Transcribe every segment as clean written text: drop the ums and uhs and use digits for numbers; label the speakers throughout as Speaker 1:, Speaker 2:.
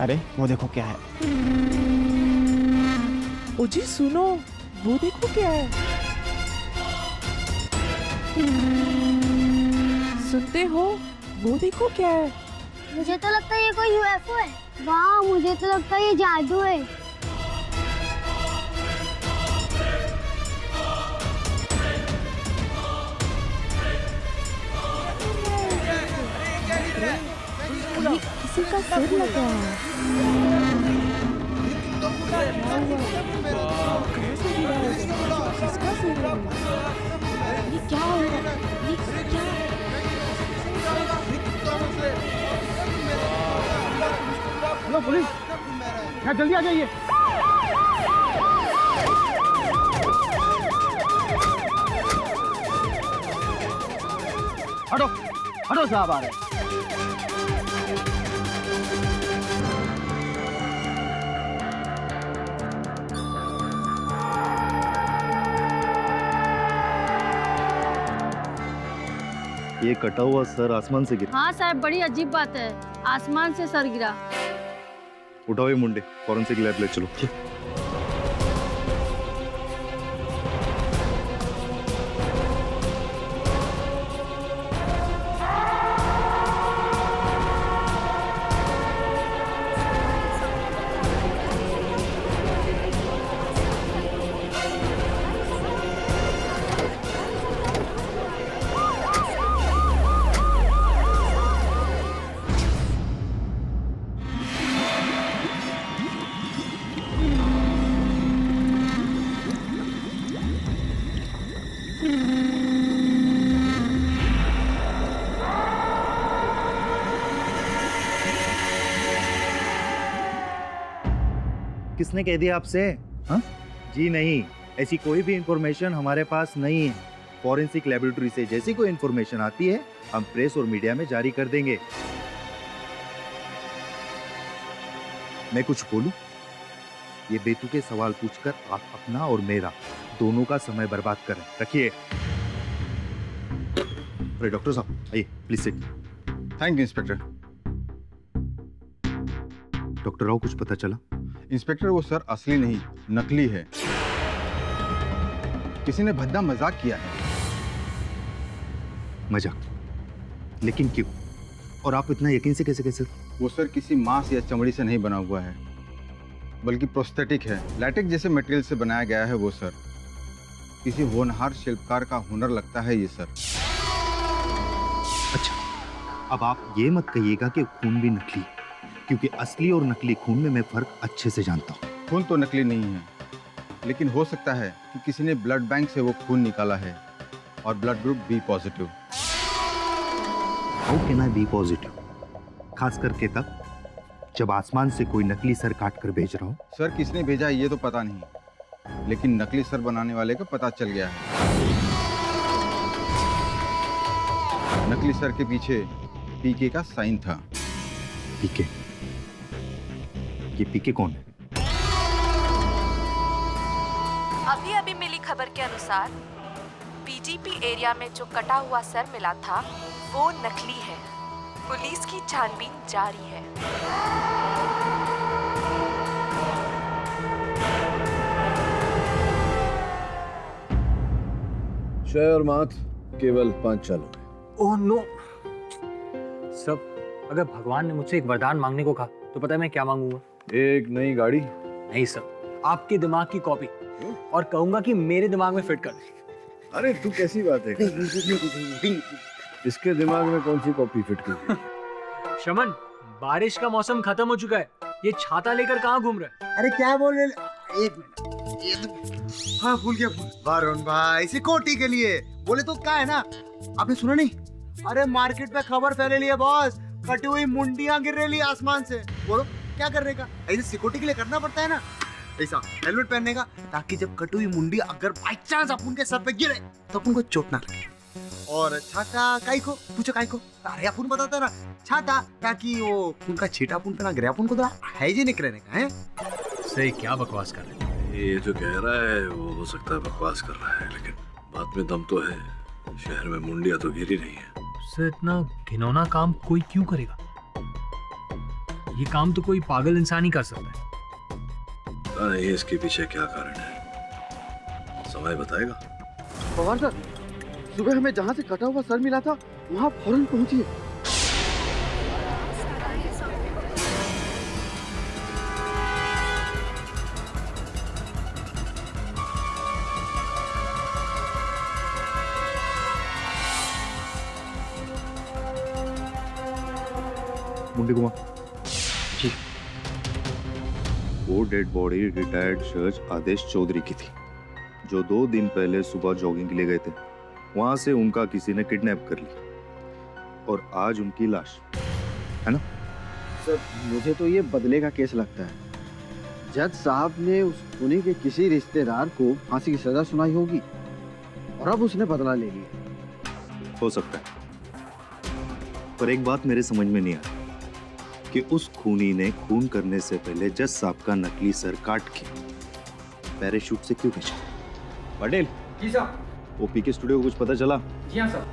Speaker 1: अरे वो देखो क्या है।
Speaker 2: ओ जी सुनो, वो देखो क्या है। सुनते हो, वो देखो क्या है।
Speaker 3: मुझे तो लगता है ये कोई यूएफओ है। वाह, मुझे तो लगता है ये जादू है।
Speaker 2: किसी का सिर लगा है। कहाँ से गिरा है? किसका सिर लगा? ये क्या हो रहा है? ये क्या है?
Speaker 4: हेलो पुलिस, क्या जल्दी आ जाइए। हटो हटो साहब आ रहे हैं।
Speaker 5: ये कटा हुआ सर आसमान से गिरा।
Speaker 3: हाँ साहब, बड़ी अजीब बात है, आसमान से सर गिरा।
Speaker 5: उठाओ ये मुंडे, फॉरेंसिक लैब ले चलो। किसने कह दिया आपसे? हाँ जी नहीं, ऐसी कोई भी इंफॉर्मेशन हमारे पास नहीं है। फॉरेंसिक लेबोरेटरी से जैसी कोई इंफॉर्मेशन आती है हम प्रेस और मीडिया में जारी कर देंगे। मैं कुछ बोलूं? ये बेतुके सवाल पूछकर आप अपना और मेरा दोनों का समय बर्बाद करें। रखिए। अरे डॉक्टर साहब आइए please sit.
Speaker 6: Thank you inspector.
Speaker 5: Doctor Rao कुछ पता चला?
Speaker 6: इंस्पेक्टर वो सर असली नहीं, नकली है। किसी ने भद्दा मजाक किया है।
Speaker 5: मजाक? लेकिन क्यों? और आप इतना यकीन से कैसे कह सकते?
Speaker 6: वो सर किसी मांस या चमड़ी से नहीं बना हुआ है, बल्कि प्रोस्थेटिक है। लैटेक्स जैसे मटेरियल से बनाया गया है वो सर। किसी होनहार शिल्पकार का हुनर लगता है ये सर।
Speaker 5: अच्छा, अब आप ये मत कहिएगा कि खून भी नकली है, क्योंकि असली और नकली खून में मैं फर्क अच्छे से जानता हूँ।
Speaker 6: खून तो नकली नहीं है, लेकिन हो सकता है कि किसी ने ब्लड बैंक से वो खून निकाला है और blood group B positive.
Speaker 5: How can I be positive? खास करके तब जब आसमान से कोई नकली सर काट कर भेज रहा हो।
Speaker 6: सर किसने भेजा ये तो पता नहीं, लेकिन नकली सर बनाने वाले का पता चल गया है। नकली सर के पीछे पीके का साइन था।
Speaker 5: पीके? ये पीके कौन है?
Speaker 7: अभी अभी मिली खबर के अनुसार पीजीपी एरिया में जो कटा हुआ सर मिला था वो नकली है। पुलिस की छानबीन जारी है।
Speaker 8: शय और मात केवल 5 चालू है।
Speaker 4: ओह नो सब, अगर भगवान ने मुझसे एक वरदान मांगने को कहा तो पता है मैं क्या मांगूंगा? एक नई गाड़ी? नहीं सर, आपके दिमाग की कॉपी, और कहूंगा कि मेरे दिमाग में फिट कर दे।
Speaker 8: अरे तू कैसी बात है? इसके दिमाग में कौन सी कॉपी फिट की?
Speaker 4: शमन, बारिश का मौसम खत्म हो चुका है, ये छाता लेकर कहाँ घूम रहा है?
Speaker 9: अरे क्या बोल रहे? एक मिनट, ये तो हाँ भूल गया। वरुण भाई सिक्योरिटी के लिए बोले तो क्या है ना, आपने सुना नहीं? अरे मार्केट में खबर फैले ली है बॉस, कटी हुई मुंडियां गिर रही आसमान से। बोलो क्या करने का? ऐसे सिक्योरिटी के लिए करना पड़ता है ना, ऐसा हेलमेट पहनने का, ताकि जब कटी हुई मुंडी अगर बाई चांस अपन के सर पे गिरे तो अपन को चोट ना लगे। और छाता काई को पूछो, काई को? अरे अपन बताता ना, छाता ताकि वो उनका छीटा अपन पे ना गिरे, अपन को थोड़ा हाइजीनिक रहने का है।
Speaker 4: सही, क्या बकवास कर रहे हैं?
Speaker 8: ये जो कह रहा है वो हो सकता है बकवास कर रहा है, लेकिन बात में दम तो है। शहर में मुंडिया तो गिरी नहीं है।
Speaker 4: सर इतना घिनौना काम कोई क्यों करेगा? ये काम तो कोई पागल इंसान ही कर सकता है।
Speaker 8: पता नहीं इसके पीछे क्या कारण है, समय बताएगा।
Speaker 9: पवार सर, सुबह हमें जहाँ से कटा हुआ सर मिला था वहाँ फौरन पहुँचिए।
Speaker 5: मुंडी घुमा। जी। वो डेड बॉडी रिटायर्ड जज आदेश चौधरी की थी, जो 2 दिन पहले सुबह जॉगिंग के लिए गए थे। वहां से उनका किसी ने किडनैप कर ली और आज उनकी लाश, है ना?
Speaker 9: सर, मुझे तो ये बदले का केस लगता है। जज साहब ने उस खूनी के किसी रिश्तेदार को फांसी की सजा सुनाई होगी और अब उसने बदला ले लिया।
Speaker 5: हो सकता है, पर एक बात मेरे समझ में नहीं आई कि उस खूनी ने खून करने से पहले जज साहब का नकली सर काट के पैराशूट से क्यों भेजा? पटेल
Speaker 4: जी साहब।
Speaker 5: वो पीके स्टूडियो को कुछ पता चला?
Speaker 4: जी हाँ सर।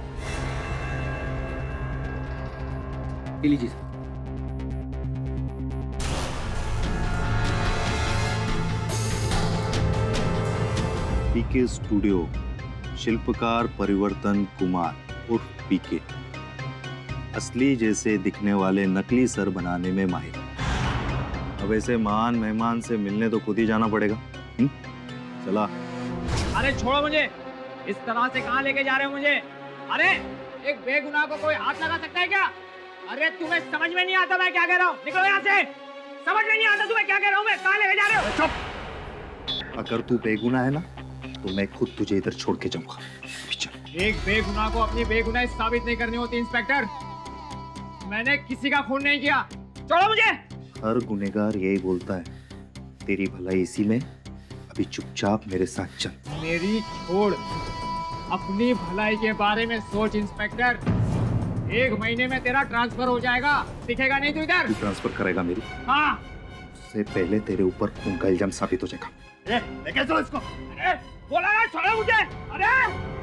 Speaker 4: लीजिए सर।
Speaker 5: पीके स्टूडियो, शिल्पकार परिवर्तन कुमार उर्फ पीके, असली जैसे दिखने वाले नकली सर बनाने में माहिर। अब ऐसे महान मेहमान से मिलने तो खुद ही जाना पड़ेगा। चला।
Speaker 4: अरे छोड़ो मुझे, इस तरह से कहाँ लेके जा रहे हो मुझे? अरे एक बेगुनाह को कोई हाथ लगा सकता है क्या? अरे तुम्हें समझ में नहीं आता मैं क्या कह रहा हूँ? निकलो यहाँ से। समझ में नहीं आता तुम्हें क्या कह रहा हूँ मैं? कहाँ लेके जा रहे हो?
Speaker 5: चुप। अगर तू बेगुनाह है ना तो मैं खुद तुझे इधर छोड़ के जाऊंगा।
Speaker 4: एक बेगुनाह को अपनी बेगुनाही साबित नहीं करनी होती इंस्पेक्टर। मैंने किसी का खून नहीं किया। छोड़ो मुझे।
Speaker 5: हर गुनहगार यही बोलता है, तेरी भलाई इसी में। अभी चुपचाप मेरे साथ चल।
Speaker 4: मेरी छोड़, अपनी भलाई के बारे में सोच इंस्पेक्टर। 1 महीने में तेरा ट्रांसफर हो जाएगा, दिखेगा नहीं तू इधर।
Speaker 5: तू ट्रांसफर करेगा मेरी?
Speaker 4: हाँ।
Speaker 5: उससे पहले तेरे ऊपर खून का इल्जाम साबित हो जाएगा।
Speaker 4: लेके चलो इसको। अरे बोला ना, छोड़ो मुझे। अरे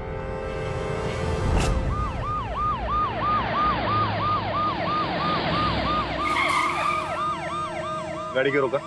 Speaker 5: गाड़ी के रोका।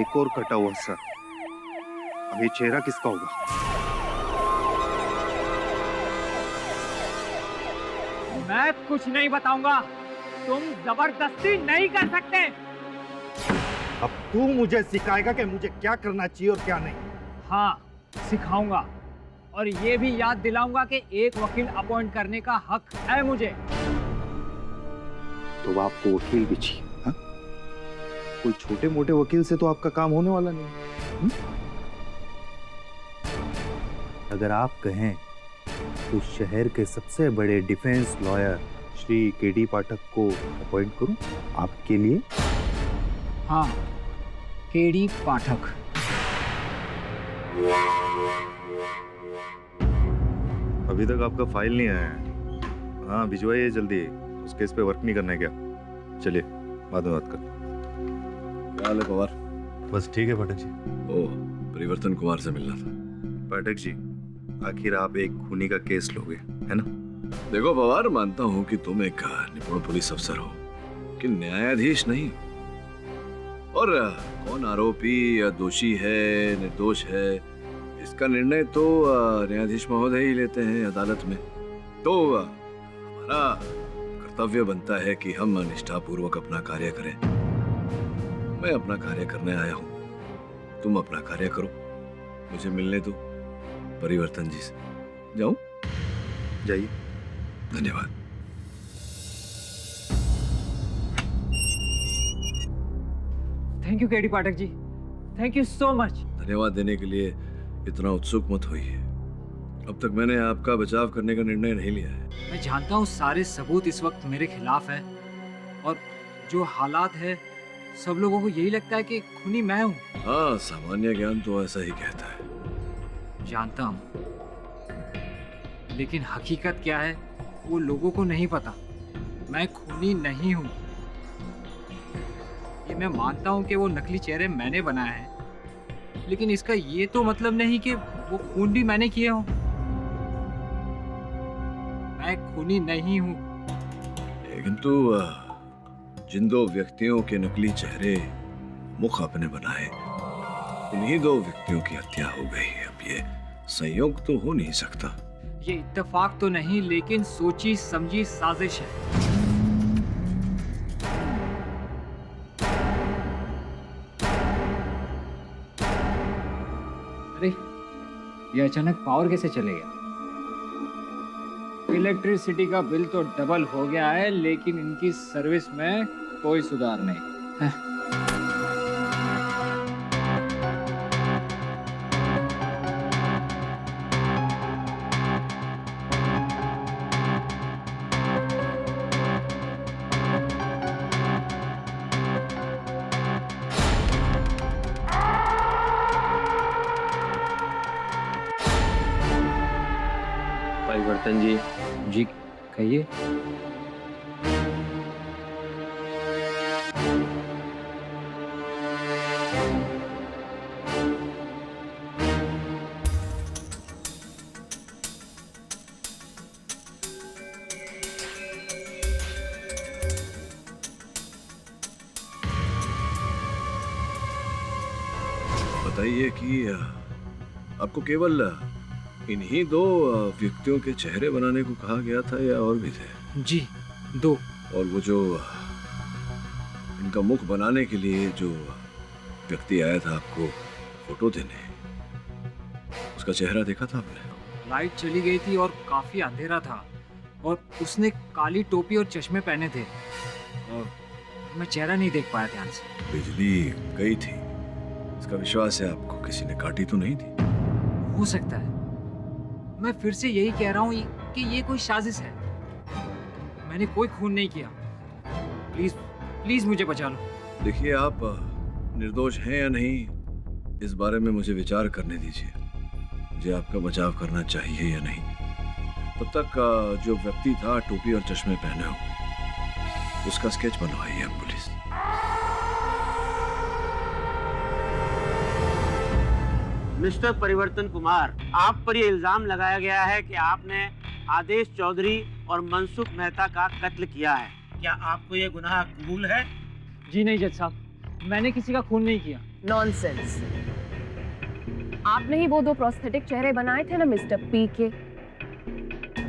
Speaker 5: एक और कटा हुआ सर। अभी चेहरा किसका होगा?
Speaker 4: मैं कुछ नहीं बताऊंगा। तुम जबरदस्ती नहीं कर सकते।
Speaker 5: अब तू मुझे सिखाएगा कि मुझे क्या करना चाहिए और क्या नहीं?
Speaker 4: हाँ, सिखाऊंगा और ये भी याद दिलाऊंगा कि एक वकील अपॉइंट करने का हक है मुझे।
Speaker 5: तो आपको वकील भी चाहिए? हाँ? कोई छोटे मोटे वकील से तो आपका काम होने वाला नहीं। अगर आप कहें तो शहर के सबसे बड़े डिफेंस लॉयर श्री केडी पाठक को अपॉइंट करूं आपके लिए?
Speaker 4: हाँ, केडी पाठक।
Speaker 5: अभी तक आपका फाइल नहीं आया है। हाँ, भिजवाइए जल्दी। उस केस पे वर्क नहीं करना है क्या? चलिए बाद में बात करते।
Speaker 8: क्या हाल है पवार?
Speaker 5: बस ठीक है पाठक जी।
Speaker 8: ओह, परिवर्तन कुमार से मिलना था।
Speaker 5: पाठक जी, आखिर आप एक खूनी का केस लोगे, है ना?
Speaker 8: देखो पवार, मानता हूँ कि तुम एक निपुण पुलिस अफसर हो, कि न्यायाधीश नहीं। और कौन आरोपी या दोषी है, निर्दोष है, इसका निर्णय तो न्यायाधीश महोदय ही लेते हैं अदालत में। तो हमारा कर्तव्य बनता है कि हम निष्ठापूर्वक अपना कार्य करें। मैं अपना कार्य करने आया हूँ, तुम अपना कार्य करो। मुझे मिलने दो परिवर्तन जी से। जाऊं?
Speaker 5: जाइए।
Speaker 8: धन्यवाद।
Speaker 4: Thank you KD Pathak ji, thank you so much.
Speaker 8: धन्यवाद देने के लिए इतना उत्सुक मत होइए। अब तक मैंने आपका बचाव करने का निर्णय नहीं लिया है।
Speaker 4: मैं जानता हूँ सारे सबूत इस वक्त मेरे खिलाफ है और जो हालात है सब लोगों को यही लगता है कि खूनी मैं हूँ।
Speaker 8: हाँ, सामान्य ज्ञान तो ऐसा ही कहता है।
Speaker 4: जानता हूँ, लेकिन हकीकत क्या है वो लोगों को नहीं पता। मैं खूनी नहीं हूँ। ये मैं मानता हूँ कि वो नकली चेहरे मैंने बनाए हैं, लेकिन इसका ये तो मतलब नहीं कि वो खून भी मैंने किए हों। मैं खूनी नहीं हूँ।
Speaker 8: लेकिन तो जिन दो व्यक्तियों के नकली चेहरे मुख आपने बनाए, उन्हीं दो व्यक्तियों की हत्या हो गई है। अब ये संयोग तो हो नहीं सकता।
Speaker 4: ये इत्तेफाक तो नहीं, लेकिन सोची समझी साजिश है। अरे ये अचानक पावर कैसे चले गया? इलेक्ट्रिसिटी का बिल तो डबल हो गया है, लेकिन इनकी सर्विस में कोई सुधार नहीं है।
Speaker 1: परिवर्तन जी।
Speaker 4: जी कहिए।
Speaker 8: बताइए कि आपको केवल इन्हीं दो व्यक्तियों के चेहरे बनाने को कहा गया था या और भी थे?
Speaker 4: जी, दो।
Speaker 8: और वो जो इनका मुख बनाने के लिए जो व्यक्ति आया था आपको फोटो देने, उसका चेहरा देखा था आपने?
Speaker 4: लाइट चली गई थी और काफी अंधेरा था और उसने काली टोपी और चश्मे पहने थे और मैं चेहरा नहीं देख पाया ध्यान से।
Speaker 8: बिजली गई थी, इसका विश्वास है आपको किसी ने काटी तो नहीं थी?
Speaker 4: हो सकता है। मैं फिर से यही कह रहा हूँ कि ये कोई साजिश है। मैंने कोई खून नहीं किया। प्लीज प्लीज मुझे बचा लो।
Speaker 8: देखिए, आप निर्दोष हैं या नहीं, इस बारे में मुझे विचार करने दीजिए। मुझे आपका बचाव करना चाहिए या नहीं। तब तक जो व्यक्ति था टोपी और चश्मे पहने हो, उसका स्केच बनवाइए आप पुलिस।
Speaker 1: मिस्टर परिवर्तन कुमार, आप पर ये इल्जाम लगाया गया है कि आपने आदेश चौधरी और मनसुख मेहता का कत्ल किया है। क्या आपको ये गुनाह कबूल है?
Speaker 4: जी नहीं जज साहब, मैंने किसी का खून नहीं किया।
Speaker 7: नॉनसेंस। आपने ही वो दो प्रोस्थेटिक चेहरे बनाए थे ना मिस्टर पीके।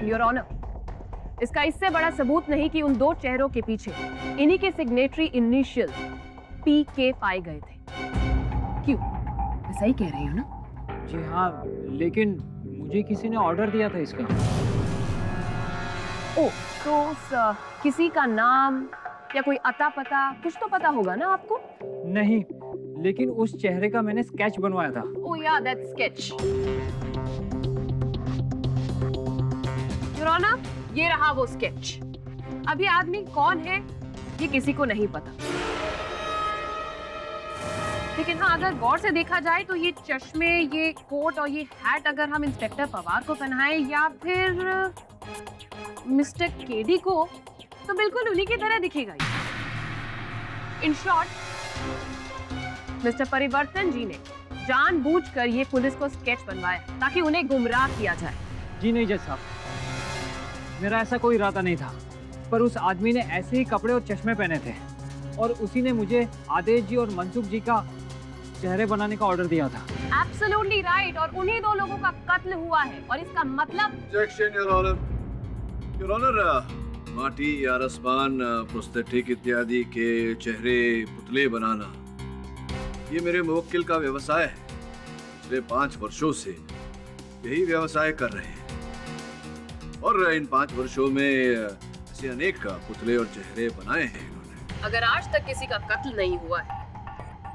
Speaker 7: योर ऑनर, इसका इससे बड़ा सबूत नहीं कि उन दो चेहरों के पीछे इन्हीं के सिग्नेटरी इनिशियल पीके पाए गए थे। क्यों? मैं सही कह रही हूँ ना?
Speaker 4: जी हाँ, लेकिन मुझे किसी ने ऑर्डर दिया था इसका।
Speaker 7: ओ, तो किसी का नाम या कोई अता पता कुछ तो पता होगा ना आपको?
Speaker 4: नहीं, लेकिन उस चेहरे का मैंने स्केच बनवाया था।
Speaker 7: Oh yeah, that sketch. Your Honor, ये रहा वो स्केच। अब ये आदमी कौन है ये किसी को नहीं पता, लेकिन हाँ, अगर गौर से देखा जाए तो ये चश्मे, ये कोट और ये हैट अगर हम इंस्पेक्टर पवार को पहनाएं या फिर मिस्टर केडी को, तो बिल्कुल उन्हीं की तरह दिखेगा। इन शॉर्ट, मिस्टर परिवर्तन जी ने जानबूझकर ये पुलिस को स्केच बनवाया ताकि उन्हें गुमराह किया जाए।
Speaker 4: जी नहीं जज साहब, मेरा ऐसा कोई इरादा नहीं था, पर उस आदमी ने ऐसे ही कपड़े और चश्मे पहने थे और उसी ने मुझे आदेश जी और मनसुख जी का चेहरे बनाने का ऑर्डर दिया था।
Speaker 7: Absolutely right, और उन्हीं दो लोगों का कत्ल हुआ है और इसका मतलब।
Speaker 8: Objection, Your Honor. Your Honor, माटी या रसबान, प्रोस्थेटिक इत्यादि के चेहरे पुतले बनाना, ये मेरे मुवक्किल का व्यवसाय है। पिछले 5 वर्षों से यही व्यवसाय कर रहे हैं और इन 5 वर्षों में ऐसे अनेक पुतले और चेहरे बनाए हैं इन्होंने।
Speaker 7: अगर आज तक किसी का कत्ल नहीं हुआ है,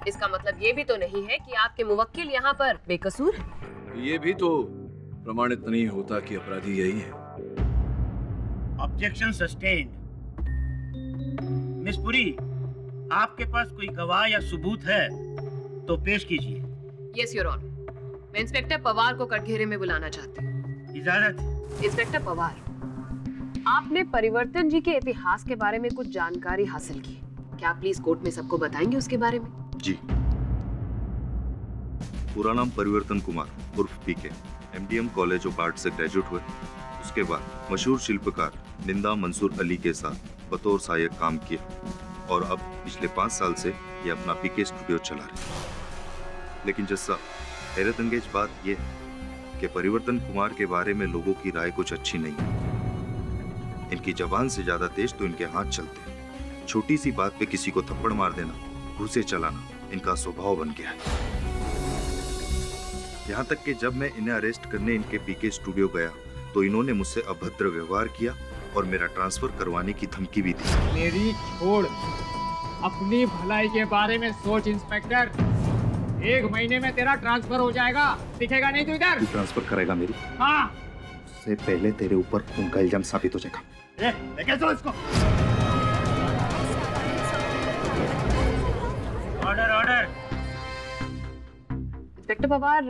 Speaker 7: इसका मतलब ये भी तो नहीं है कि आपके मुवक्किल यहाँ पर बेकसूर है।
Speaker 8: ये भी तो प्रमाणित नहीं होता कि अपराधी यही है।
Speaker 1: Objection sustained. मिस पुरी, आपके पास कोई गवाह या सबूत है तो पेश कीजिए।
Speaker 7: यस योर ऑनर, मैं इंस्पेक्टर पवार को कटघरे में बुलाना चाहती हूँ।
Speaker 1: इजाजत।
Speaker 7: इंस्पेक्टर पवार, आपने परिवर्तन जी के इतिहास के बारे में कुछ जानकारी हासिल की, क्या आप प्लीज कोर्ट में सबको बताएंगे उसके बारे में?
Speaker 5: जी। पूरा नाम परिवर्तन कुमार उर्फ पीके, एमडीएम कॉलेज ऑफ आर्ट से ग्रेजुएट हुए। उसके बाद मशहूर शिल्पकार निंदा मंसूर अली के साथ बतौर सहायक काम किया और अब पिछले 5 साल से ये अपना पीके स्टूडियो चला रहे। लेकिन जैसा हैरत अंगेज बात यह है कि परिवर्तन कुमार के बारे में लोगों की राय कुछ अच्छी नहीं है। इनकी जबान से ज्यादा तेज तो इनके हाथ चलते हैं। छोटी सी बात पे किसी को थप्पड़ मार देना, घूंसे चलाना इनका स्वभाव बन गया है। यहाँ तक कि जब मैं इन्हें अरेस्ट करने इनके पीके स्टूडियो गया तो इन्होंने मुझसे अभद्र व्यवहार किया और मेरा ट्रांसफर करवाने की धमकी भी दी।
Speaker 10: मेरी छोड़, अपनी भलाई के बारे में सोच इंस्पेक्टर। 1 महीने में तेरा ट्रांसफर हो जाएगा, दिखेगा नहीं तू इधर।
Speaker 5: तू ट्रांसफर करेगा मेरी?
Speaker 10: हाँ।
Speaker 5: उससे पहले तेरे ऊपर खून का इल्जाम साबित हो जाएगा।
Speaker 1: लेके चलो इसको। Order order.
Speaker 7: इंस्पेक्टर पवार,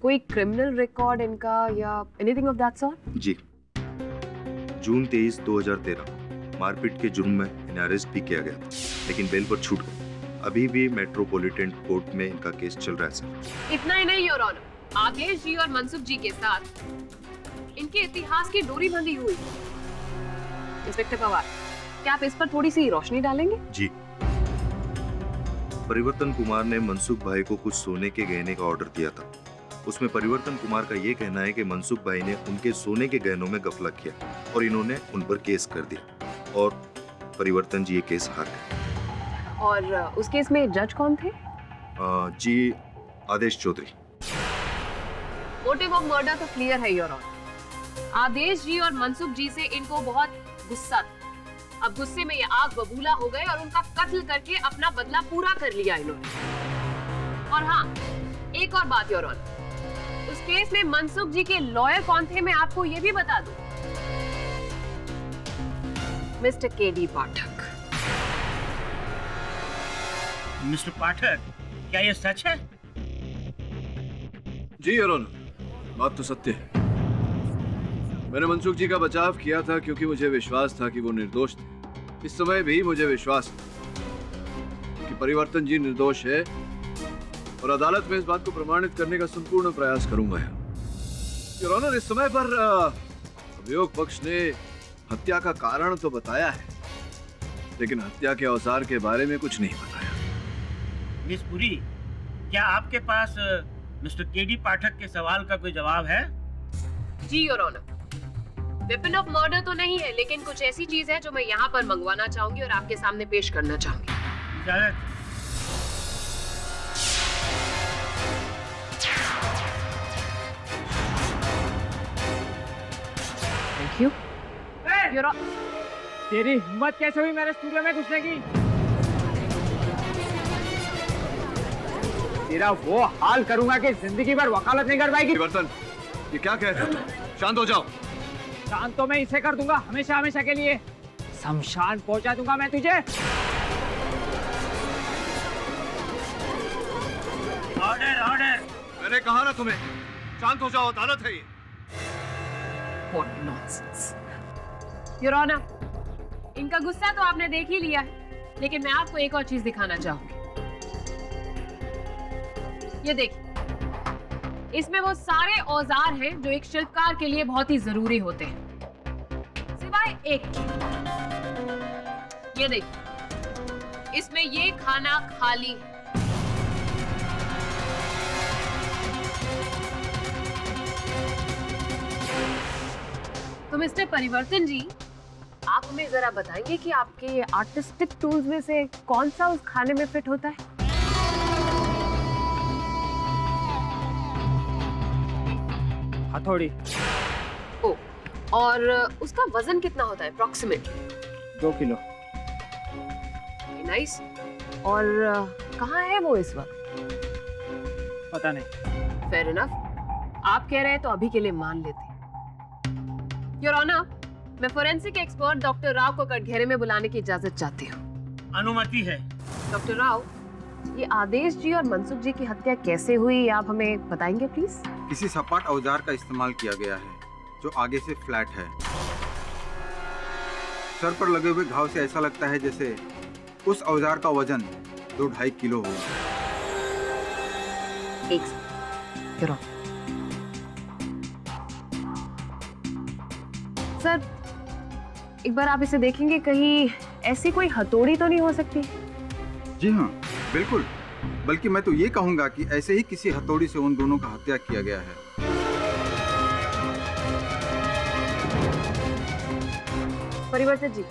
Speaker 7: कोई क्रिमिनल रिकॉर्ड इनका या एनीथिंग ऑफ दैट सॉर्ट?
Speaker 5: जी। जून 23, 2013 मारपीट के जुर्म में इन्हें अरेस्ट भी किया गया था, लेकिन बेल पर छूट गए। अभी भी मेट्रोपॉलिटन कोर्ट में इनका केस चल रहा है सर।
Speaker 7: इतना ही नहीं योर ऑनर, आदेश जी और मनसुख जी के साथ इनके इतिहास की डोरी बंधी हुई। इंस्पेक्टर पवार, क्या आप इस पर थोड़ी सी रोशनी डालेंगे?
Speaker 5: जी। परिवर्तन कुमार ने मनसुख भाई को कुछ सोने के गहने का ऑर्डर दिया था। उसमें परिवर्तन कुमार का ये कहना है कि मनसुख भाई ने उनके सोने के गहनों में गफलत किया और इन्होंने उन पर केस कर दिया और परिवर्तन जी ये केस हार गए।
Speaker 7: और उस केस में जज कौन थे?
Speaker 5: जी, आदेश चौधरी।
Speaker 7: मोटिव ऑफ मर्डर तो क्लियर है योर ऑनर। आदेश जी और मनसुख जी से इनको बहुत गुस्सा था। अब गुस्से में ये आग बबूला हो गए और उनका कत्ल करके अपना बदला पूरा कर लिया इन्होंने। और हाँ, एक और बात योर ऑनर, उस केस में मनसुख जी के लॉयर कौन थे मैं आपको ये भी बता दूं। मिस्टर केडी पाठक।
Speaker 1: मिस्टर पाठक, क्या ये सच है?
Speaker 8: जी योर ऑनर, बात तो सत्य है। मैंने मनसुख जी का बचाव किया था क्योंकि मुझे विश्वास था कि वो निर्दोष थे। इस समय भी मुझे विश्वास था कि परिवर्तन जी निर्दोष है और अदालत में इस बात को प्रमाणित करने का संपूर्ण प्रयास करूंगा। योर ऑनर, इस समय पर अभियोग पक्ष ने हत्या का कारण तो बताया है, लेकिन हत्या के औजार के बारे में कुछ नहीं बताया।
Speaker 1: मिस पुरी, क्या आपके पास मिस्टर केडी पाठक के सवाल का कोई जवाब है?
Speaker 7: जी your honour, weapon of murder तो नहीं है, लेकिन कुछ ऐसी चीज है जो मैं यहाँ पर मंगवाना चाहूंगी और आपके सामने पेश करना चाहूंगी।
Speaker 1: इजाजत।
Speaker 7: Thank you your honour.
Speaker 10: तेरी हिम्मत कैसे हुई मेरे स्टूडियो में घुसने की? तेरा वो हाल करूंगा कि जिंदगी भर वकालत नहीं कर पाएगी।
Speaker 8: परिवर्तन, ये क्या कह रहे हो तुम? शांत हो जाओ।
Speaker 10: शांत तो मैं इसे कर दूंगा हमेशा हमेशा के लिए। शमशान पहुंचा दूंगा मैं तुझे।
Speaker 1: Order order.
Speaker 8: मैंने कहा ना तुम्हें, शांत हो जाओ, अदालत है ये।
Speaker 7: What nonsense. Your Honor, इनका गुस्सा तो आपने देख ही लिया है, लेकिन मैं आपको एक और चीज दिखाना चाहूंगी। ये देखिए, इसमें वो सारे औजार हैं जो एक शिल्पकार के लिए बहुत ही जरूरी होते हैं, सिवाय एक के। ये देखिए, इसमें ये खाना खाली है। तो मिस्टर परिवर्तन जी, आप हमें जरा बताएंगे कि आपके आर्टिस्टिक टूल्स में से कौन सा उस खाने में फिट होता है?
Speaker 10: हथौड़ी।
Speaker 7: ओ, और उसका वजन कितना होता है अप्रॉक्सीमेट?
Speaker 10: 2 किलो।
Speaker 7: नाइस। और कहाँ है वो इस वक्त?
Speaker 10: पता नहीं।
Speaker 7: Fair enough. आप कह रहे हैं तो अभी के लिए मान लेते हैं। योर ऑनर, मैं फोरेंसिक एक्सपर्ट डॉक्टर राव को कटघरे में बुलाने की इजाजत चाहती हूँ।
Speaker 1: अनुमति है।
Speaker 7: डॉक्टर राव, ये आदेश जी और मनसुख जी की हत्या कैसे हुई आप हमें बताएंगे प्लीज?
Speaker 6: किसी सपाट औजार का इस्तेमाल किया गया है जो आगे से फ्लैट है। सर पर लगे हुए घाव से ऐसा लगता है जैसे उस औजार का वजन 2-2.5 किलो हो।
Speaker 7: एक सेकंड। योर ऑनर, सर एक बार आप इसे देखेंगे, कहीं ऐसी कोई हथौड़ी तो नहीं हो सकती?
Speaker 6: जी हाँ, बिल्कुल। बल्कि मैं तो ये कहूंगा कि ऐसे ही किसी हथौड़ी से उन दोनों का हत्या किया गया है।
Speaker 7: परिवर्तन जी,